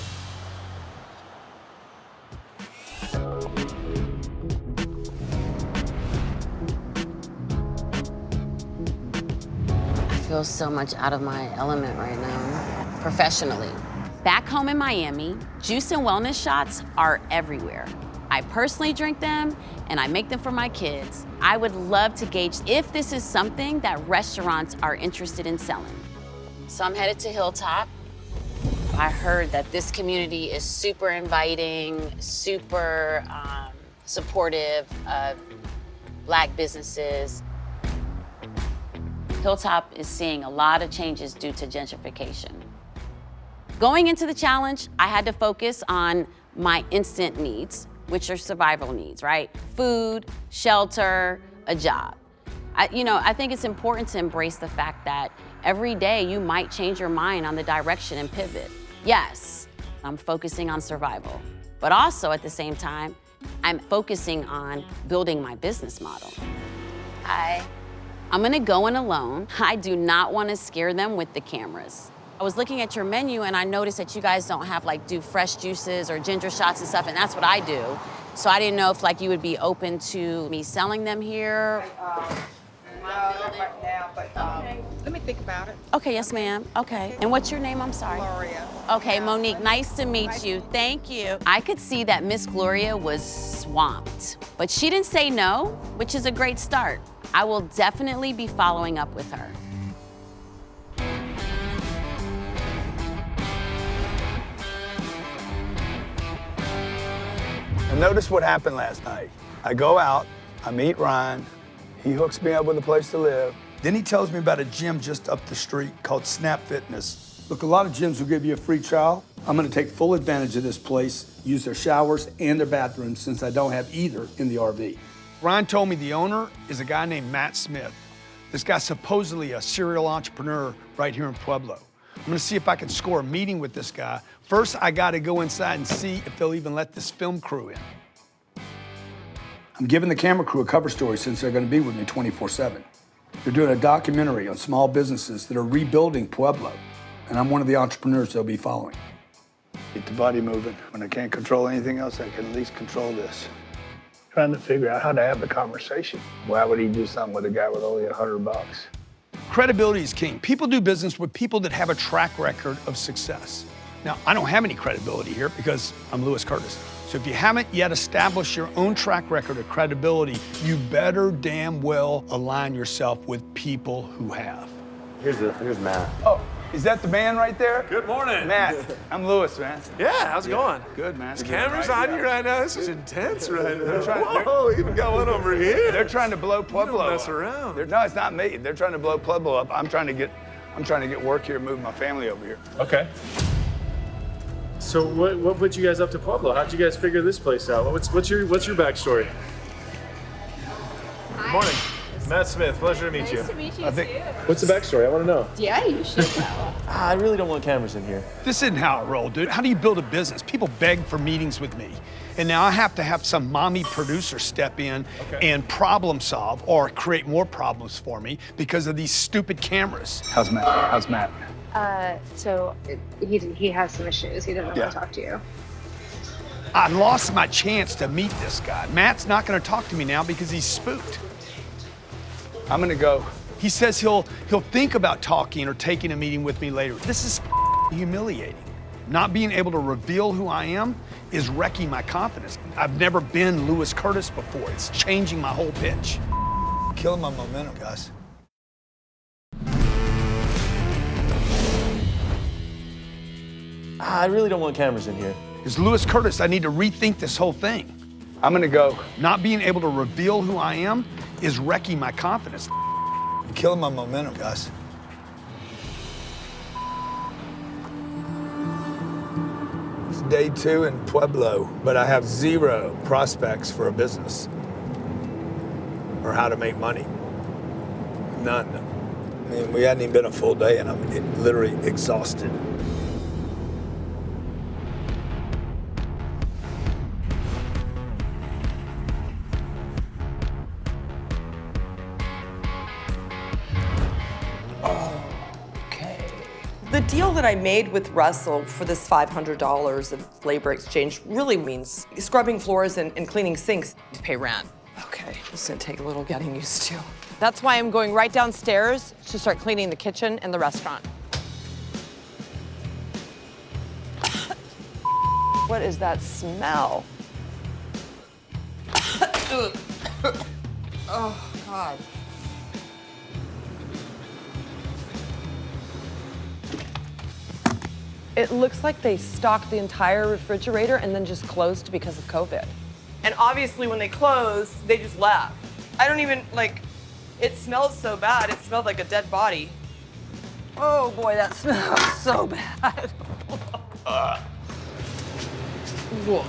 I feel so much out of my element right now, professionally. Back home in Miami, juice and wellness shots are everywhere. I personally drink them and I make them for my kids. I would love to gauge if this is something that restaurants are interested in selling. So I'm headed to Hilltop. I heard that this community is super inviting, super supportive of Black businesses. Hilltop is seeing a lot of changes due to gentrification. Going into the challenge, I had to focus on my instant needs, which are survival needs, right? Food, shelter, a job. I think it's important to embrace the fact that every day you might change your mind on the direction and pivot. Yes, I'm focusing on survival, but also at the same time, I'm focusing on building my business model. I'm gonna go in alone. I do not wanna scare them with the cameras. I was looking at your menu and I noticed that you guys don't have do fresh juices or ginger shots and stuff, and that's what I do. So I didn't know if you would be open to me selling them here. Not right now, but let me think about it. Okay, yes ma'am, okay. And what's your name, I'm sorry? Gloria. Okay, Monique, nice to meet you, thank you. I could see that Miss Gloria was swamped, but she didn't say no, which is a great start. I will definitely be following up with her. And notice what happened last night. I go out, I meet Ryan, he hooks me up with a place to live. Then he tells me about a gym just up the street called Snap Fitness. Look, a lot of gyms will give you a free trial. I'm gonna take full advantage of this place, use their showers and their bathrooms since I don't have either in the RV. Ryan told me the owner is a guy named Matt Smith. This guy's supposedly a serial entrepreneur right here in Pueblo. I'm gonna see if I can score a meeting with this guy. First, I gotta go inside and see if they'll even let this film crew in. I'm giving the camera crew a cover story since they're gonna be with me 24/7. They're doing a documentary on small businesses that are rebuilding Pueblo, and I'm one of the entrepreneurs they'll be following. Get the body moving. When I can't control anything else, I can at least control this. Trying to figure out how to have the conversation. Why would he do something with a guy with only $100? Credibility is king. People do business with people that have a track record of success. Now, I don't have any credibility here because I'm Lewis Curtis. So if you haven't yet established your own track record of credibility, you better damn well align yourself with people who have. Here's Matt. Oh, is that the man right there? Good morning. Matt, I'm Lewis, man. Yeah, how's it going? Good, man. There's cameras on you right now. This is intense right now. Whoa, even got one over here. They're trying to blow Pueblo Don't mess up. around. No, it's not me. They're trying to blow Pueblo up. I'm trying to get work here, move my family over here. Okay. So what put you guys up to Pueblo? How'd you guys figure this place out? What's your backstory? Good morning. Matt Smith, pleasure to meet you. Nice to meet you too. What's the backstory? I want to know. Yeah, you should know. I really don't want cameras in here. This isn't how I roll, dude. How do you build a business? People beg for meetings with me. And now I have to have some mommy producer step in and problem solve or create more problems for me because of these stupid cameras. How's Matt? So he has some issues. He doesn't want to talk to you. I lost my chance to meet this guy. Matt's not gonna talk to me now because he's spooked. I'm gonna go. He says he'll think about talking or taking a meeting with me later. This is humiliating. Not being able to reveal who I am is wrecking my confidence. I've never been Lewis Curtis before. It's changing my whole pitch. Killing my momentum, guys. I really don't want cameras in here. As Lewis Curtis, I need to rethink this whole thing. I'm gonna go. Not being able to reveal who I am is wrecking my confidence. Killing my momentum, guys. It's day 2 in Pueblo, but I have 0 prospects for a business or how to make money. None. I mean, we hadn't even been a full day and I'm literally exhausted. The deal that I made with Russell for this $500 of labor exchange really means scrubbing floors and cleaning sinks to pay rent. Okay, this is gonna take a little getting used to. That's why I'm going right downstairs to start cleaning the kitchen and the restaurant. What is that smell? Oh, God. It looks like they stocked the entire refrigerator and then just closed because of COVID. And obviously when they closed, they just left. I don't even, it smelled so bad. It smelled like a dead body. Oh boy, that smells so bad. Whoa.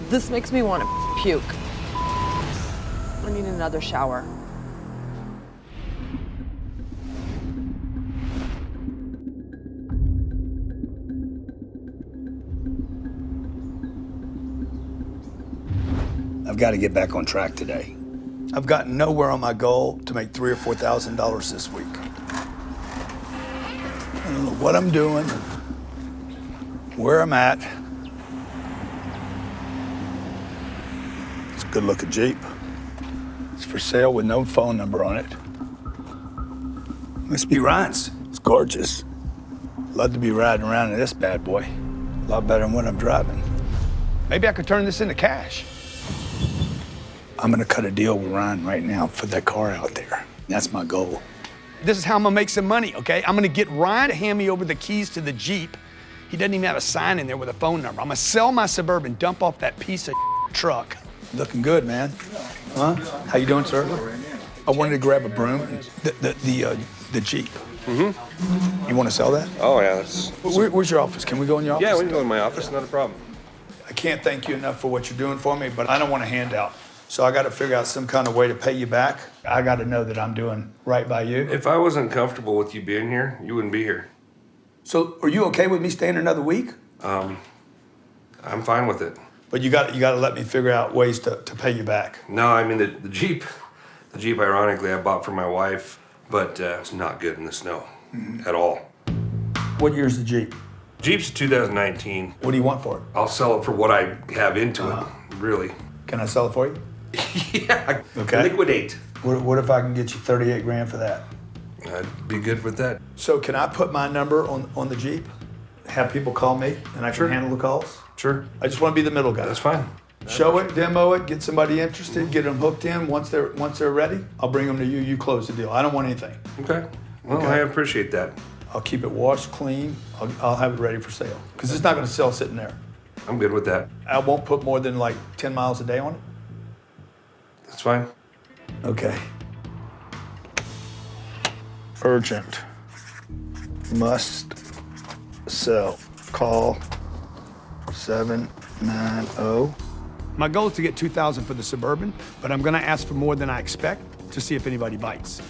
This makes me want to puke. I need another shower. I've got to get back on track today. I've gotten nowhere on my goal to make $3,000 or $4,000 this week. I don't know what I'm doing, where I'm at. It's a good-looking Jeep. It's for sale with no phone number on it. Must be Ryan's. It's gorgeous. Love to be riding around in this bad boy. A lot better than what I'm driving. Maybe I could turn this into cash. I'm gonna cut a deal with Ryan right now for that car out there. That's my goal. This is how I'm gonna make some money, okay? I'm gonna get Ryan to hand me over the keys to the Jeep. He doesn't even have a sign in there with a phone number. I'm gonna sell my Suburban, dump off that piece of truck. Looking good, man. Huh? How you doing, sir? I wanted to grab a broom, the Jeep. Mm-hmm. You wanna sell that? Oh, yeah, that's... Where's your office? Can we go in your office? Yeah, we can go in my office, not a problem. I can't thank you enough for what you're doing for me, but I don't want a handout. So I got to figure out some kind of way to pay you back. I got to know that I'm doing right by you. If I wasn't comfortable with you being here, you wouldn't be here. So are you okay with me staying another week? I'm fine with it. But you got to let me figure out ways to pay you back. No, I mean the Jeep, ironically, I bought for my wife, but it's not good in the snow at all. What year's the Jeep? Jeep's 2019. What do you want for it? I'll sell it for what I have into it, really. Can I sell it for you? Yeah. Okay. Liquidate. What if I can get you 38 grand for that? I'd be good with that. So can I put my number on the Jeep? Have people call me and I can handle the calls? Sure. I just want to be the middle guy. That's fine. Show it, demo it, get somebody interested, get them hooked in. Once they're ready, I'll bring them to you. You close the deal. I don't want anything. Okay. Well, I appreciate that. I'll keep it washed, clean. I'll have it ready for sale. Because it's not going to sell sitting there. I'm good with that. I won't put more than 10 miles a day on it. That's fine. Okay. Urgent. Must sell. Call 790. My goal is to get $2,000 for the Suburban, but I'm going to ask for more than I expect to see if anybody bites.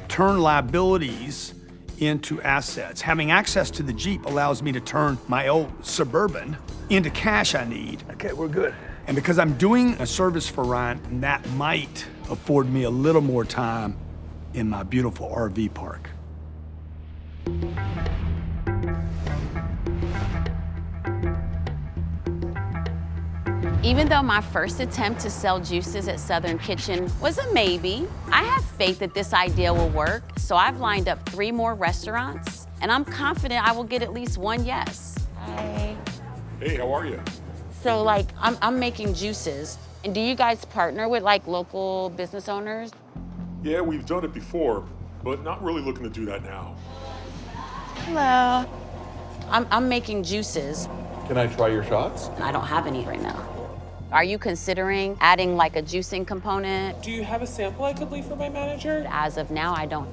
Turn liabilities into assets. Having access to the Jeep allows me to turn my old Suburban into cash I need. Okay, we're good. And because I'm doing a service for Ryan, that might afford me a little more time in my beautiful RV park. Even though my first attempt to sell juices at Southern Kitchen was a maybe, I have faith that this idea will work, so I've lined up 3 more restaurants, and I'm confident I will get at least one yes. Hi. Hey, how are you? So, like, I'm making juices, and do you guys partner with, like, local business owners? Yeah, we've done it before, but not really looking to do that now. Hello. I'm making juices. Can I try your shots? I don't have any right now. Are you considering adding like a juicing component? Do you have a sample I could leave for my manager? As of now, I don't.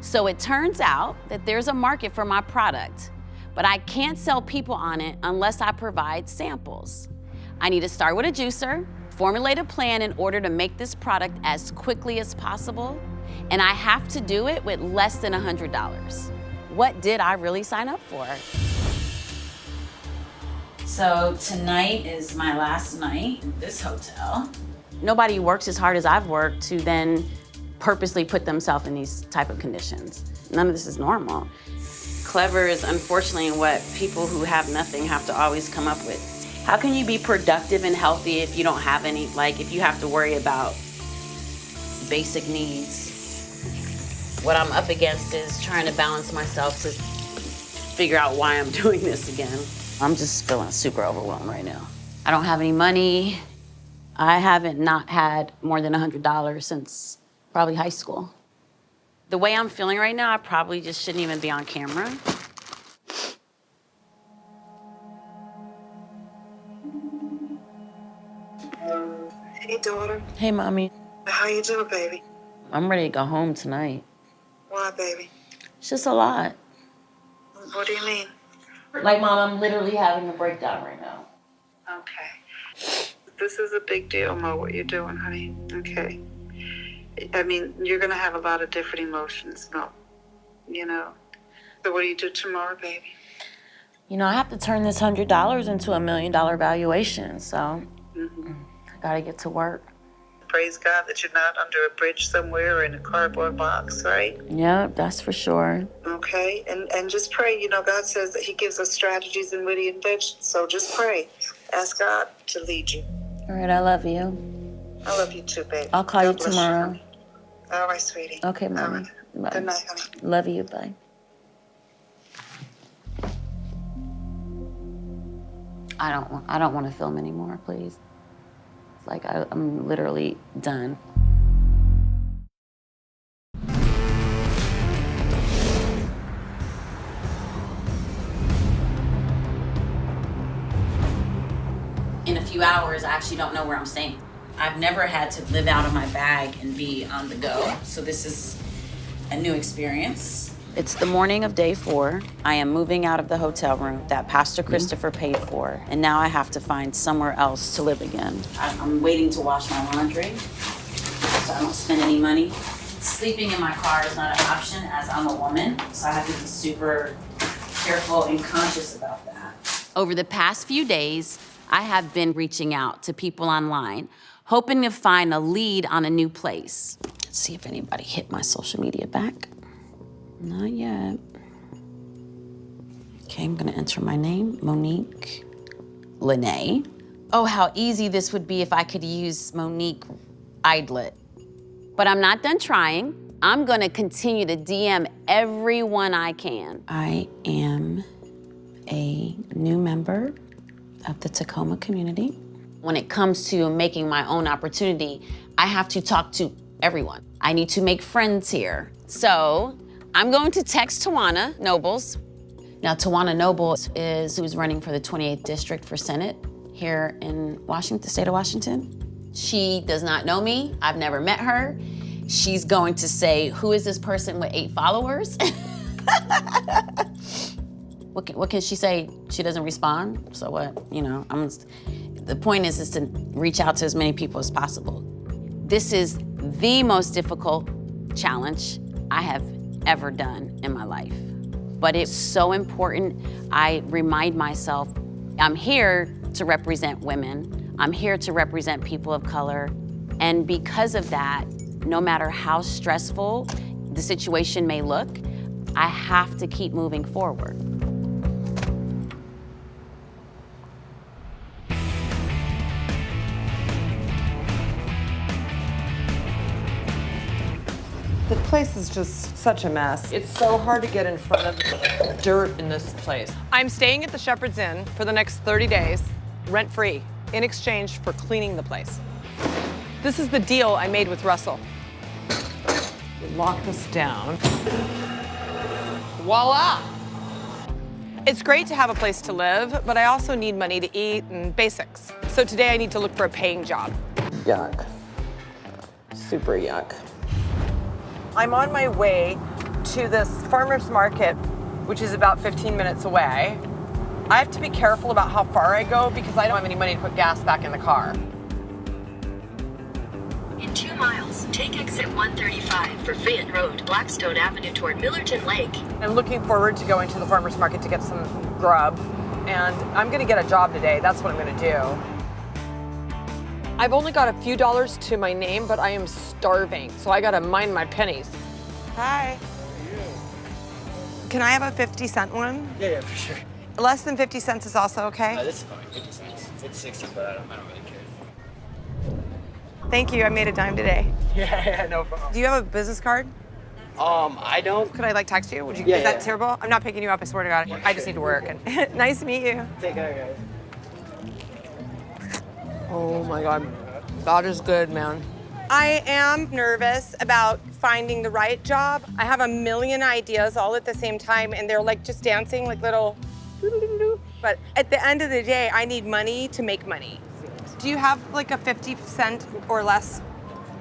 So it turns out that there's a market for my product, but I can't sell people on it unless I provide samples. I need to start with a juicer, formulate a plan in order to make this product as quickly as possible, and I have to do it with less than $100. What did I really sign up for? So tonight is my last night in this hotel. Nobody works as hard as I've worked to then purposely put themselves in these type of conditions. None of this is normal. Clever is unfortunately what people who have nothing have to always come up with. How can you be productive and healthy if you don't have any, like if you have to worry about basic needs? What I'm up against is trying to balance myself to figure out why I'm doing this again. I'm just feeling super overwhelmed right now. I don't have any money. I haven't not had more than $100 since probably high school. The way I'm feeling right now, I probably just shouldn't even be on camera. Hey, daughter. Hey, Mommy. How you doing, baby? I'm ready to go home tonight. Why, baby? It's just a lot. What do you mean? Like, Mom, I'm literally having a breakdown right now. Okay. This is a big deal, Mo, what you're doing, honey. Okay. I mean, you're going to have a lot of different emotions, Mo. You know? So what do you do tomorrow, baby? You know, I have to turn this $100 into $1 million valuation, so I gotta get to work. Praise God that you're not under a bridge somewhere or in a cardboard box, right? Yeah, that's for sure. Okay, and just pray. You know, God says that he gives us strategies and witty inventions, so just pray. Ask God to lead you. All right, I love you. I love you too, baby. I'll call you God bless tomorrow. honey. All right, sweetie. Okay, All Mommy. right. Bye. Good night, honey. Love you, bye. I don't want to film anymore, please. Like, I'm literally done. In a few hours, I actually don't know where I'm staying. I've never had to live out of my bag and be on the go, so this is a new experience. It's the morning of day 4. I am moving out of the hotel room that Pastor Christopher paid for, and now I have to find somewhere else to live again. I'm waiting to wash my laundry, so I don't spend any money. Sleeping in my car is not an option as I'm a woman, so I have to be super careful and conscious about that. Over the past few days, I have been reaching out to people online, hoping to find a lead on a new place. Let's see if anybody hit my social media back. Not yet. Okay, I'm gonna enter my name, Monique Lene. Oh, how easy this would be if I could use Monique Idlet. But I'm not done trying. I'm gonna continue to DM everyone I can. I am a new member of the Tacoma community. When it comes to making my own opportunity, I have to talk to everyone. I need to make friends here. So I'm going to text Tawana Nobles. Now, Tawana Nobles is who's running for the 28th district for Senate here in Washington, the state of Washington. She does not know me. I've never met her. She's going to say, who is this person with 8 followers? What can she say? She doesn't respond, so what? You know, the point is to reach out to as many people as possible. This is the most difficult challenge I have ever done in my life. But it's so important I remind myself I'm here to represent women. I'm here to represent people of color. And because of that, no matter how stressful the situation may look, I have to keep moving forward. The place is just such a mess. It's so hard to get in front of the dirt in this place. I'm staying at the Shepherd's Inn for the next 30 days, rent-free, in exchange for cleaning the place. This is the deal I made with Russell. You lock this down. Voila! It's great to have a place to live, but I also need money to eat and basics. So today I need to look for a paying job. Yuck. Super yuck. I'm on my way to this farmer's market, which is about 15 minutes away. I have to be careful about how far I go because I don't have any money to put gas back in the car. In 2 miles, take exit 135 for Fayette Road, Blackstone Avenue toward Millerton Lake. I'm looking forward to going to the farmer's market to get some grub, and I'm gonna get a job today. That's what I'm gonna do. I've only got a few dollars to my name, but I am starving, so I gotta mind my pennies. Hi. Can I have a 50-cent one? Yeah, for sure. Less than 50 cents is also okay? This is fine, 50 cents. It's 60, but I don't really care. Thank you, I made a dime today. Yeah, no problem. Do you have a business card? I don't. Could I like text you? Would you? Yeah, Is that yeah. terrible? I'm not picking you up, I swear to God. I just need to work. And nice to meet you. Take care, guys. Oh my God, God is good, man. I am nervous about finding the right job. I have a million ideas all at the same time, and they're like just dancing like little doo-doo-doo-doo. But at the end of the day, I need money to make money. Do you have like a 50-cent or less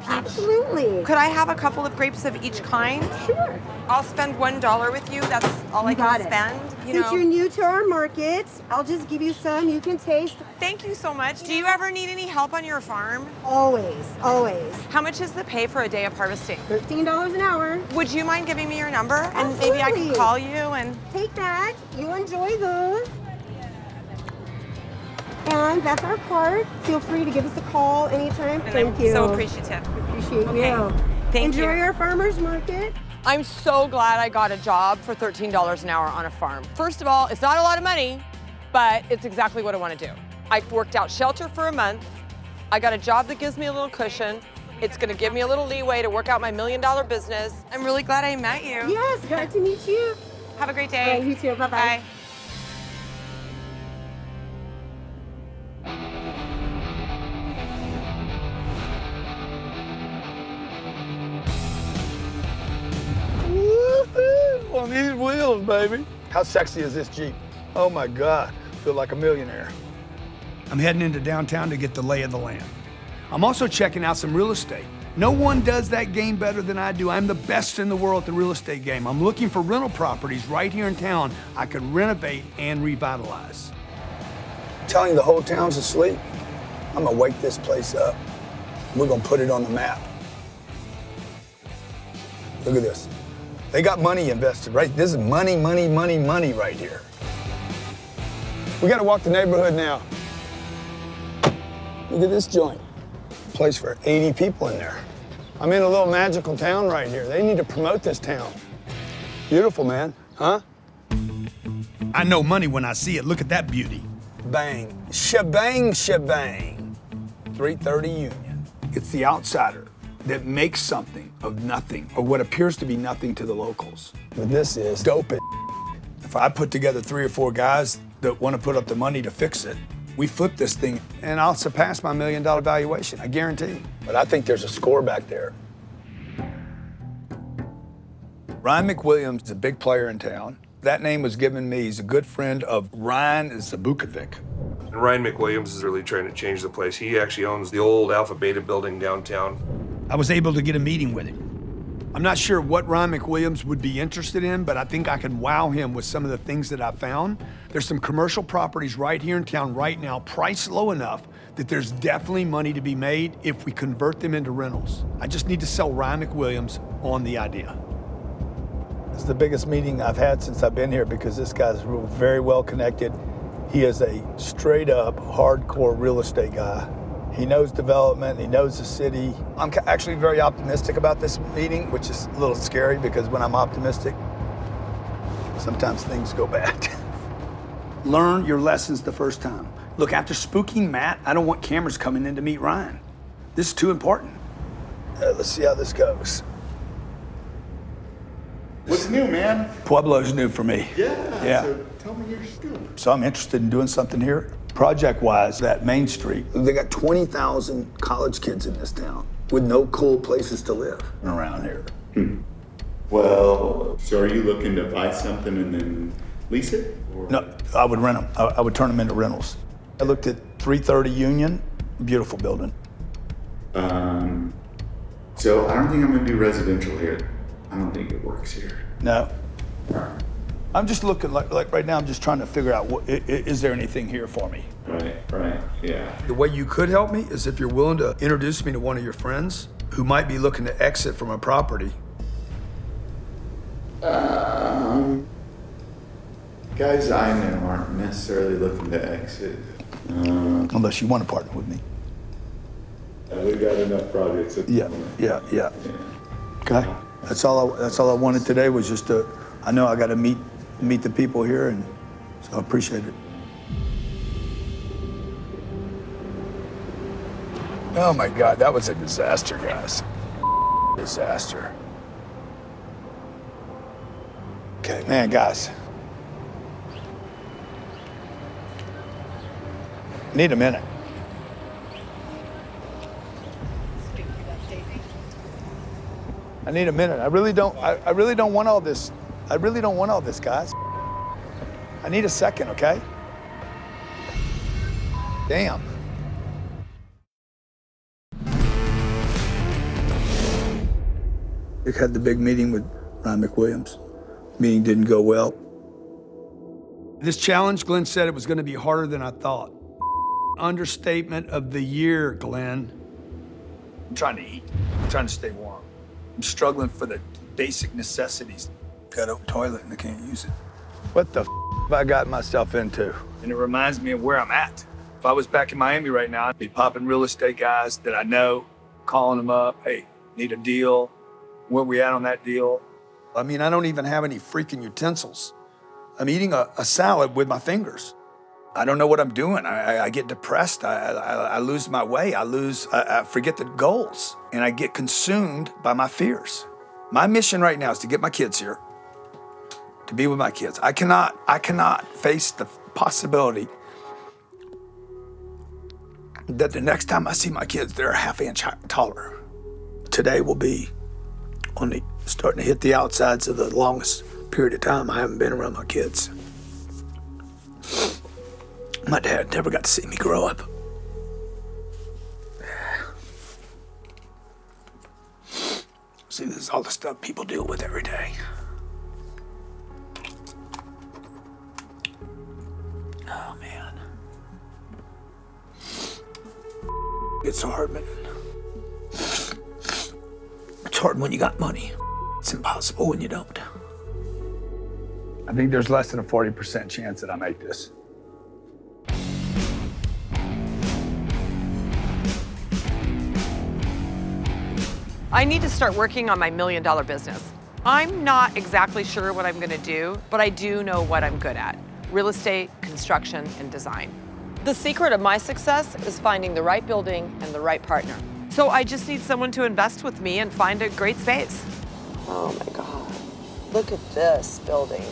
peach? Absolutely. Could I have a couple of grapes of each kind? Sure. I'll spend $1 with you. That's all I can spend. Since you're new to our market, I'll just give you some. You can taste. Thank you so much. Do you ever need any help on your farm? Always, always. How much is the pay for a day of harvesting? $13 an hour. Would you mind giving me your number? And maybe I can call you and... Take that. You enjoy those. And that's our card. Feel free to give us a call anytime. And Thank I'm you. so appreciative. Appreciate Okay. you. Thank you. Enjoy our farmer's market. I'm so glad I got a job for $13 an hour on a farm. First of all, it's not a lot of money, but it's exactly what I want to do. I worked out shelter for a month. I got a job that gives me a little cushion. It's going to give me a little leeway to work out my $1 million business. I'm really glad I met you. Yes, glad to meet you. Have a great day. All right, you too. Bye-bye. Bye. Woo-hoo! On these wheels, baby. How sexy is this Jeep? Oh my God, feel like a millionaire. I'm heading into downtown to get the lay of the land. I'm also checking out some real estate. No one does that game better than I do. I'm the best in the world at the real estate game. I'm looking for rental properties right here in town I could renovate and revitalize. I'm telling you the whole town's asleep. I'm gonna wake this place up. We're gonna put it on the map. Look at this. They got money invested, right? This is money, money, money, money right here. We gotta walk the neighborhood now. Look at this joint. Place for 80 people in there. I'm in a little magical town right here. They need to promote this town. Beautiful, man, huh? I know money when I see it. Look at that beauty. Bang, shebang, shebang. 330 Union. It's the outsider that makes something of nothing, or what appears to be nothing to the locals. But this is dope. If I put together 3 or 4 guys that want to put up the money to fix it, we flip this thing and I'll surpass my $1 million valuation, I guarantee. But I think there's a score back there. Ryan McWilliams is a big player in town. That name was given me. He's a good friend of Ryan Zabukovic. And Ryan McWilliams is really trying to change the place. He actually owns the old Alpha Beta building downtown. I was able to get a meeting with him. I'm not sure what Ryan McWilliams would be interested in, but I think I could wow him with some of the things that I found. There's some commercial properties right here in town right now, priced low enough that there's definitely money to be made if we convert them into rentals. I just need to sell Ryan McWilliams on the idea. It's the biggest meeting I've had since I've been here because this guy's very well connected. He is a straight up hardcore real estate guy. He knows development, he knows the city. I'm actually very optimistic about this meeting, which is a little scary because when I'm optimistic, sometimes things go bad. Learn your lessons the first time. Look, after spooking Matt, I don't want cameras coming in to meet Ryan. This is too important. Let's see how this goes. What's new, man? Pueblo's new for me. Yeah. So tell me your scoop. So I'm interested in doing something here. Project-wise, that Main Street, they got 20,000 college kids in this town with no cool places to live around here. Well, so are you looking to buy something and then lease it? Or? No, I would rent them. I would turn them into rentals. I looked at 330 Union, beautiful building. So I don't think I'm gonna do residential here. I don't think it works here. No. I'm just looking, like right now, I'm just trying to figure out, is there anything here for me? Right, yeah. The way you could help me is if you're willing to introduce me to one of your friends who might be looking to exit from a property. Guys I know aren't necessarily looking to exit. Unless you want to partner with me. We got enough projects at the moment. Yeah. Okay. That's all I wanted today was just to, I know I got to meet the people here, and so I appreciate it. Oh my God, that was a disaster, guys. Disaster. Okay, man, guys. Need a minute. I need a minute. I really don't want all this. I really don't want all this, guys. I need a second, okay? Damn. Dick had the big meeting with Ryan McWilliams. Meeting didn't go well. This challenge, Glenn said it was going to be harder than I thought. Understatement of the year, Glenn. I'm trying to eat. I'm trying to stay warm. I'm struggling for the basic necessities. Got a toilet and I can't use it. What the have I got myself into? And it reminds me of where I'm at. If I was back in Miami right now, I'd be popping real estate guys that I know, calling them up, hey, need a deal. Where we at on that deal? I mean, I don't even have any freaking utensils. I'm eating a salad with my fingers. I don't know what I'm doing. I get depressed. I lose my way. I forget the goals. And I get consumed by my fears. My mission right now is to get my kids here, to be with my kids. I cannot face the possibility that the next time I see my kids, they're a half inch taller. Today will be only starting to hit the outsides of the longest period of time I haven't been around my kids. My dad never got to see me grow up. See, this is all the stuff people deal with every day. Oh, man. It's hard, man. It's hard when you got money. It's impossible when you don't. I think there's less than a 40% chance that I make this. I need to start working on my $1 million business. I'm not exactly sure what I'm gonna do, but I do know what I'm good at: real estate, construction, and design. The secret of my success is finding the right building and the right partner. So I just need someone to invest with me and find a great space. Oh my God. Look at this building.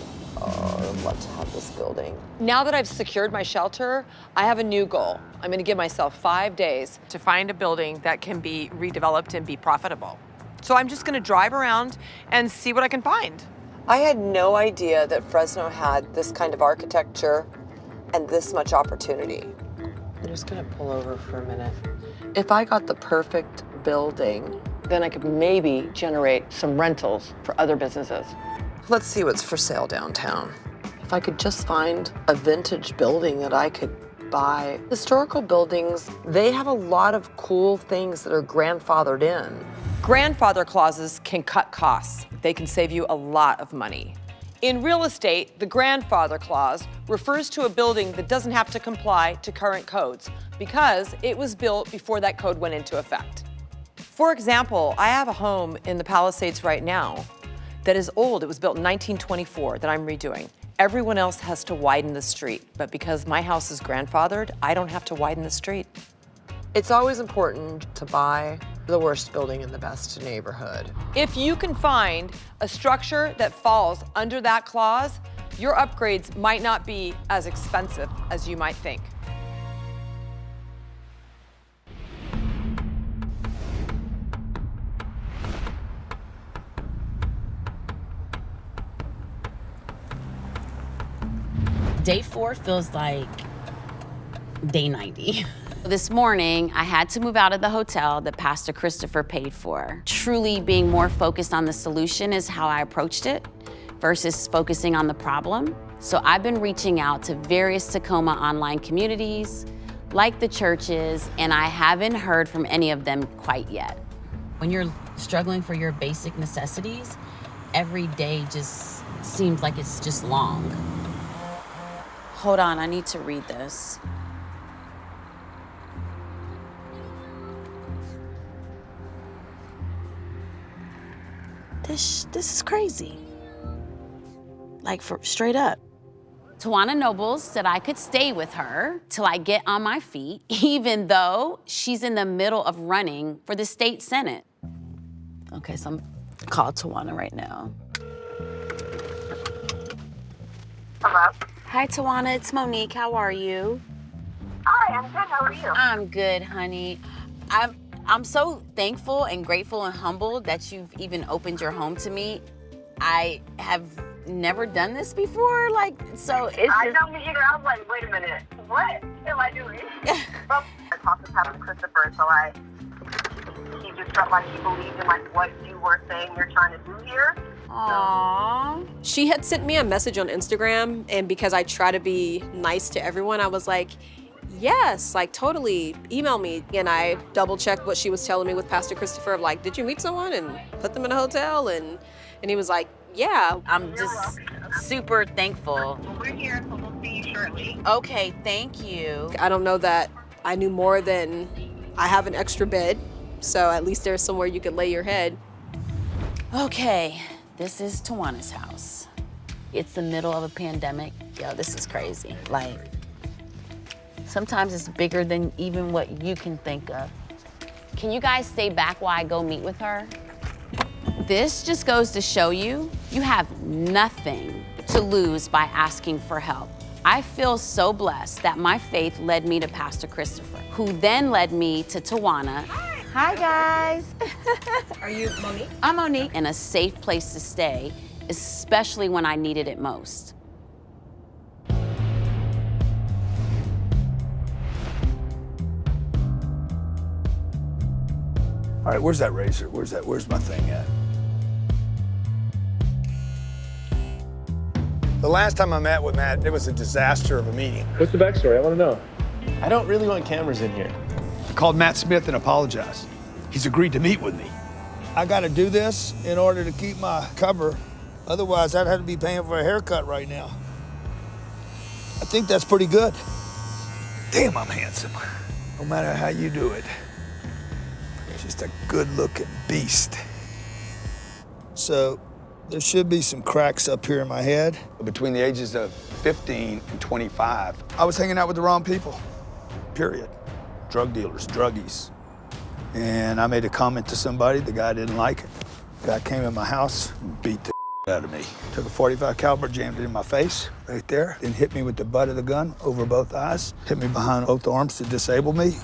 Oh, I'd love to have this building. Now that I've secured my shelter, I have a new goal. I'm gonna give myself 5 days to find a building that can be redeveloped and be profitable. So I'm just gonna drive around and see what I can find. I had no idea that Fresno had this kind of architecture and this much opportunity. I'm just gonna pull over for a minute. If I got the perfect building, then I could maybe generate some rentals for other businesses. Let's see what's for sale downtown. If I could just find a vintage building that I could buy. Historical buildings, they have a lot of cool things that are grandfathered in. Grandfather clauses can cut costs. They can save you a lot of money. In real estate, the grandfather clause refers to a building that doesn't have to comply to current codes because it was built before that code went into effect. For example, I have a home in the Palisades right now that is old. It was built in 1924 that I'm redoing. Everyone else has to widen the street, but because my house is grandfathered, I don't have to widen the street. It's always important to buy the worst building in the best neighborhood. If you can find a structure that falls under that clause, your upgrades might not be as expensive as you might think. Day 4 feels like day 90. This morning, I had to move out of the hotel that Pastor Christopher paid for. Truly being more focused on the solution is how I approached it versus focusing on the problem. So I've been reaching out to various Tacoma online communities, like the churches, and I haven't heard from any of them quite yet. When you're struggling for your basic necessities, every day just seems like it's just long. Hold on, I need to read this. This is crazy. Like, for straight up. Tawana Nobles said I could stay with her till I get on my feet, even though she's in the middle of running for the state senate. Okay, so I'm calling Tawana right now. Hello? Hi, Tawana, it's Monique. How are you? Hi, I'm good. How are you? I'm good, honey. I'm so thankful and grateful and humbled that you've even opened your home to me. I have never done this before, like, so it's just... I don't either. I was like, wait a minute, what am I doing? Well, I talked to Pastor Christopher, so he just felt like he believed in like what you were saying you're trying to do here. Aww. She had sent me a message on Instagram, and because I try to be nice to everyone, I was like, yes, like totally, email me. And I double checked what she was telling me with Pastor Christopher of like, did you meet someone and put them in a hotel? And he was like, yeah. I'm just super thankful. We're here, so we'll see you shortly. Okay, thank you. I don't know that I knew more than I have an extra bed, so at least there's somewhere you can lay your head. Okay, this is Tawana's house. It's the middle of a pandemic. Yo, this is crazy. Like, sometimes it's bigger than even what you can think of. Can you guys stay back while I go meet with her? This just goes to show you, you have nothing to lose by asking for help. I feel so blessed that my faith led me to Pastor Christopher, who then led me to Tawana. Hi, guys. Are you Monique? I'm Monique. And a safe place to stay, especially when I needed it most. All right, where's that razor? Where's my thing at? The last time I met with Matt, it was a disaster of a meeting. What's the backstory? I want to know. I don't really want cameras in here. I called Matt Smith and apologized. He's agreed to meet with me. I gotta do this in order to keep my cover. Otherwise, I'd have to be paying for a haircut right now. I think that's pretty good. Damn, I'm handsome. No matter how you do it. Just a good-looking beast. So, there should be some cracks up here in my head. Between the ages of 15 and 25, I was hanging out with the wrong people, period. Drug dealers, druggies. And I made a comment to somebody, the guy didn't like it. The guy came in my house and beat the out of me. Took a .45 caliber, jammed it in my face, right there. Then hit me with the butt of the gun over both eyes. Hit me behind both arms to disable me.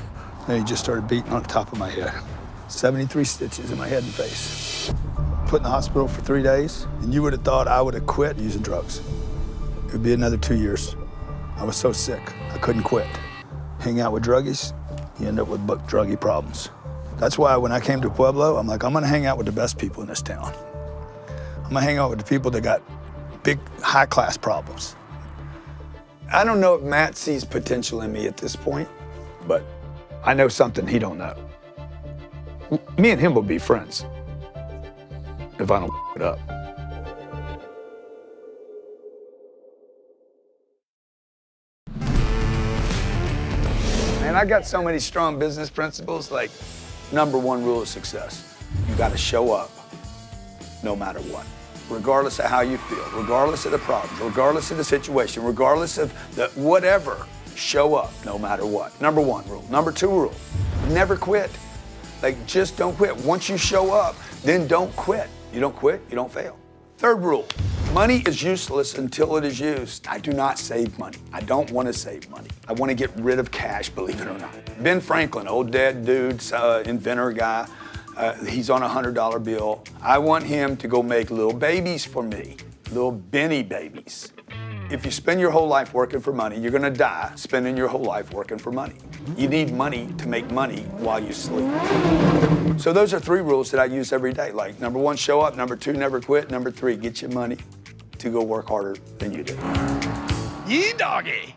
Then he just started beating on the top of my head. 73 stitches in my head and face. Put in the hospital for 3 days, and you would have thought I would have quit using drugs. It would be another 2 years. I was so sick, I couldn't quit. Hang out with druggies, you end up with druggie problems. That's why when I came to Pueblo, I'm like, I'm gonna hang out with the best people in this town. I'm gonna hang out with the people that got big, high-class problems. I don't know if Matt sees potential in me at this point, but I know something he don't know. Me and him will be friends if I don't it up. Man, I got so many strong business principles. Like, number one rule of success, you gotta show up no matter what. Regardless of how you feel, regardless of the problem, regardless of the situation, regardless of the whatever, show up no matter what. Number one rule. Number two rule, never quit. Like, just don't quit. Once you show up, then don't quit. You don't quit, you don't fail. Third rule, money is useless until it is used. I do not save money. I don't want to save money. I want to get rid of cash, believe it or not. Ben Franklin, old dead dude, inventor guy, he's on a $100 bill. I want him to go make little babies for me, little Benny babies. If you spend your whole life working for money, you're gonna die spending your whole life working for money. You need money to make money while you sleep. So those are three rules that I use every day. Like, number one, show up. Number two, never quit. Number three, get your money to go work harder than you do. Yee doggy.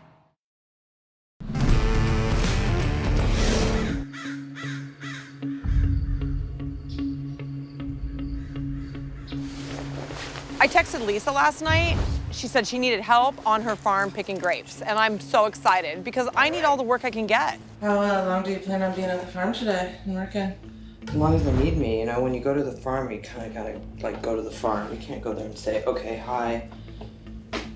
I texted Lisa last night. She said she needed help on her farm picking grapes, and I'm so excited because I need all the work I can get. How long do you plan on being on the farm today and working? As long as they need me, you know, when you go to the farm, you kind of gotta, like, go to the farm. You can't go there and say, okay, hi,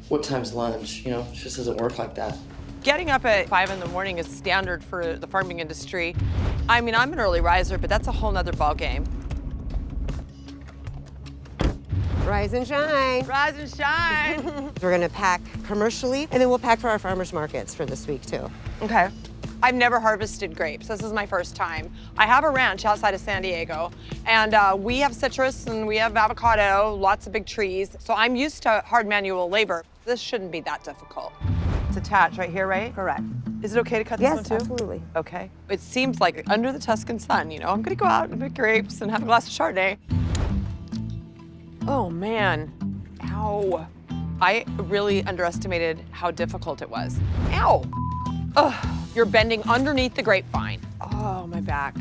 what time's lunch? You know, it just doesn't work like that. Getting up at 5 in the morning is standard for the farming industry. I mean, I'm an early riser, but that's a whole nother ball game. Rise and shine. Rise and shine. We're gonna pack commercially, and then we'll pack for our farmers markets for this week too. Okay. I've never harvested grapes. This is my first time. I have a ranch outside of San Diego, and we have citrus and we have avocado, lots of big trees. So I'm used to hard manual labor. This shouldn't be that difficult. It's attached right here, right? Correct. Is it okay to cut this one Yes, too? absolutely. Okay. It seems like under the Tuscan sun, you know, I'm gonna go out and pick grapes and have a glass of Chardonnay. Oh man, ow. I really underestimated how difficult it was. Ow. Ugh, you're bending underneath the grapevine. Oh, my back.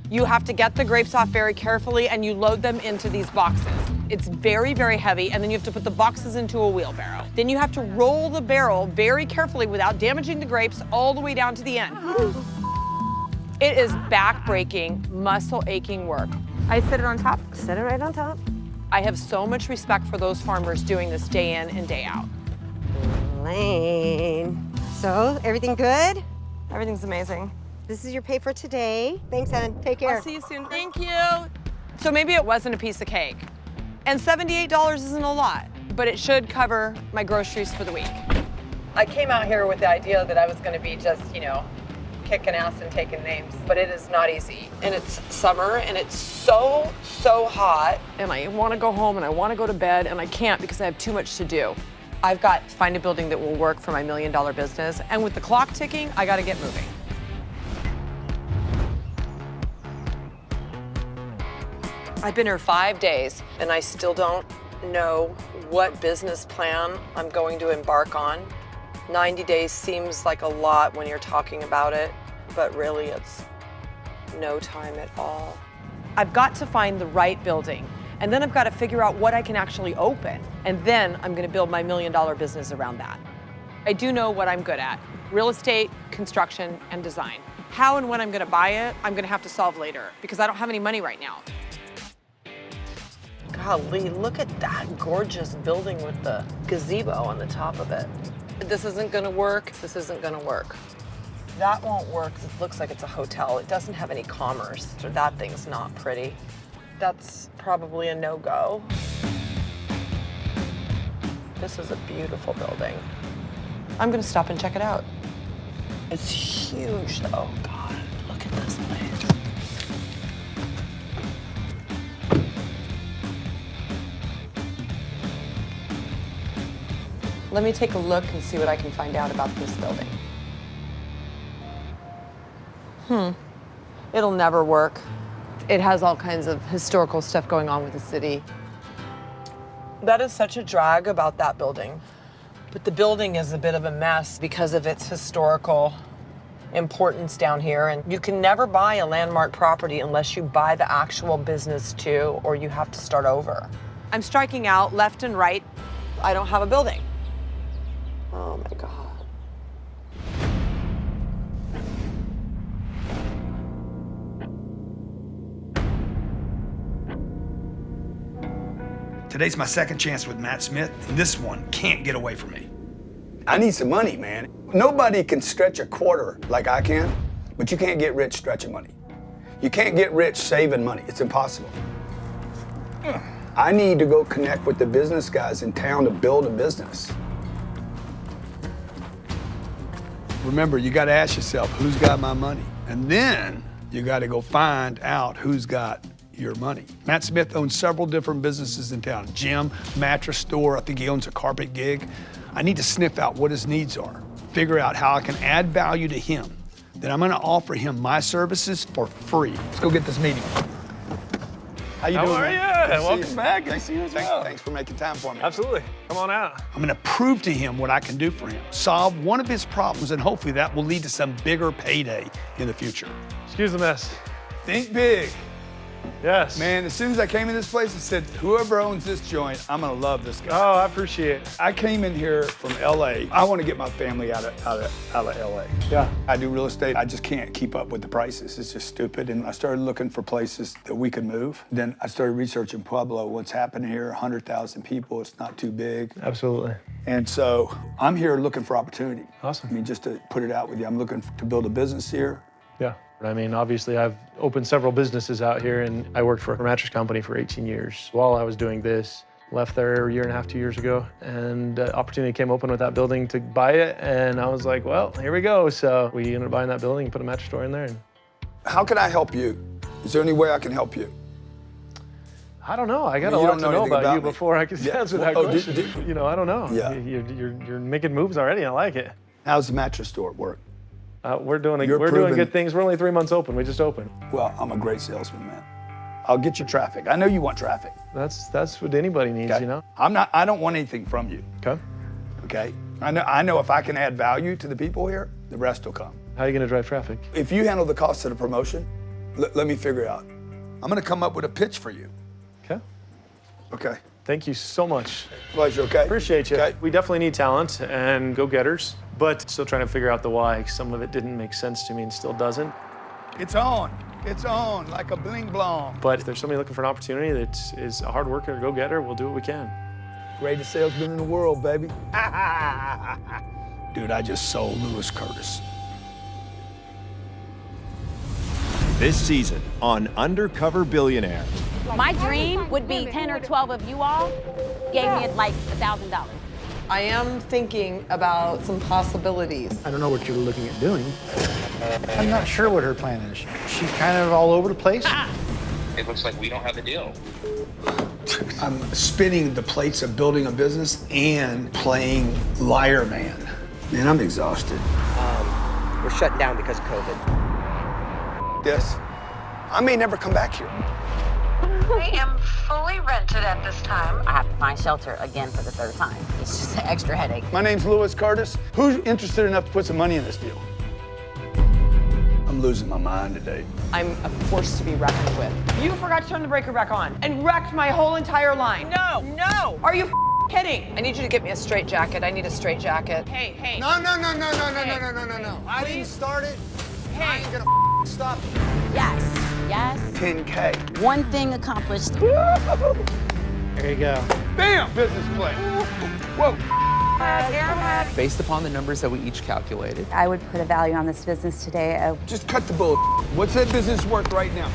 You have to get the grapes off very carefully and you load them into these boxes. It's very, very heavy, and then you have to put the boxes into a wheelbarrow. Then you have to roll the barrel very carefully without damaging the grapes all the way down to the end. It is back-breaking, muscle-aching work. I set it on top? Set it right on top. I have so much respect for those farmers doing this day in and day out. Lane. So, everything good? Everything's amazing. This is your pay for today. Thanks, hon. Take care. I'll see you soon. Thank you. So maybe it wasn't a piece of cake. And $78 isn't a lot, but it should cover my groceries for the week. I came out here with the idea that I was gonna be just, you know, kicking ass and taking names, but it is not easy. And it's summer and it's so hot, and I wanna go home and I wanna go to bed, and I can't because I have too much to do. I've got to find a building that will work for my $1 million business, and with the clock ticking, I gotta get moving. I've been here 5 days, and I still don't know what business plan I'm going to embark on. 90 days seems like a lot when you're talking about it, but really it's no time at all. I've got to find the right building, and then I've got to figure out what I can actually open, and then I'm gonna build my $1 million business around that. I do know what I'm good at: real estate, construction, and design. How and when I'm gonna buy it, I'm gonna have to solve later, because I don't have any money right now. Golly, look at that gorgeous building with the gazebo on the top of it. This isn't gonna work, this isn't gonna work. That won't work, it looks like it's a hotel. It doesn't have any commerce, or that thing's not pretty. That's probably a no-go. This is a beautiful building. I'm gonna stop and check it out. It's huge though. God, look at this place. Let me take a look and see what I can find out about this building. It'll never work. It has all kinds of historical stuff going on with the city. That is such a drag about that building. But the building is a bit of a mess because of its historical importance down here. And you can never buy a landmark property unless you buy the actual business too, or you have to start over. I'm striking out left and right. I don't have a building. Oh my God. Today's my second chance with Matt Smith, and this one can't get away from me. I need some money, man. Nobody can stretch a quarter like I can, but you can't get rich stretching money. You can't get rich saving money. It's impossible. I need to go connect with the business guys in town to build a business. Remember, you got to ask yourself, who's got my money? And then you got to go find out who's got your money. Matt Smith owns several different businesses in town. Gym, mattress store, I think he owns a carpet gig. I need to sniff out what his needs are, figure out how I can add value to him. Then I'm gonna offer him my services for free. Let's go get this meeting. How you doing? How are you? Welcome back. Good to see you as well. Thanks for making time for me. Absolutely. Come on out. I'm gonna prove to him what I can do for him, solve one of his problems, and hopefully that will lead to some bigger payday in the future. Excuse the mess. Think big. Yes. Man, as soon as I came in this place, I said, whoever owns this joint, I'm gonna love this guy. Oh, I appreciate it. I came in here from LA. I want to get my family out of LA. Yeah. I do real estate. I just can't keep up with the prices. It's just stupid. And I started looking for places that we could move. Then I started researching Pueblo, what's happening here, 100,000 people, it's not too big. Absolutely. And so I'm here looking for opportunity. Awesome. I mean, just to put it out with you, I'm looking to build a business here. Yeah. I mean, obviously, I've opened several businesses out here, and I worked for a mattress company for 18 years. While I was doing this, left there a year and a half, 2 years ago, and opportunity came open with that building to buy it, and I was like, well, here we go. So we ended up buying that building and put a mattress store in there. How can I help you? Is there any way I can help you? I don't know. I got a lot to know about you before I could answer that Oh, question. You know, I don't know. Yeah. You're making moves already. I like it. How's the mattress store work? We're doing good things. We're only 3 months open. We just opened. Well, I'm a great salesman, man. I'll get you traffic. I know you want traffic. That's what anybody needs, Okay. you know? I don't want anything from you. Okay. Okay? I know if I can add value to the people here, the rest will come. How are you gonna drive traffic? If you handle the cost of the promotion, let me figure it out. I'm gonna come up with a pitch for you. Okay. Okay. Thank you so much. Pleasure, okay? Appreciate you. Okay. We definitely need talent and go-getters, but still trying to figure out the why. Some of it didn't make sense to me and still doesn't. It's on. It's on like a bling blong. But if there's somebody looking for an opportunity that is a hard worker, a go-getter, we'll do what we can. Greatest salesman in the world, baby. Dude, I just sold Lewis Curtis. This season on Undercover Billionaire. My dream would be 10 or 12 of you all gave me like $1,000. I am thinking about some possibilities. I don't know what you're looking at doing. I'm not sure what her plan is. She's kind of all over the place. It looks like we don't have a deal. I'm spinning the plates of building a business and playing liar man. Man, I'm exhausted. We're shutting down because of COVID. Yes. I may never come back here. I am fully rented at this time. I have to find shelter again for the third time. It's just an extra headache. My name's Lewis Curtis. Who's interested enough to put some money in this deal? I'm losing my mind today. I'm a force to be reckoned with. You forgot to turn the breaker back on and wrecked my whole entire line. No, no. Are you kidding? I need you to get me a straight jacket. I need a straight jacket. Hey, hey. No. I didn't start it. Hey. I ain't gonna stop it. Yes, yes. 10K. One thing accomplished. There you go. Bam! Business play. Whoa. Based upon the numbers that we each calculated, I would put a value on this business today of Just cut the bull. What's that business worth right now?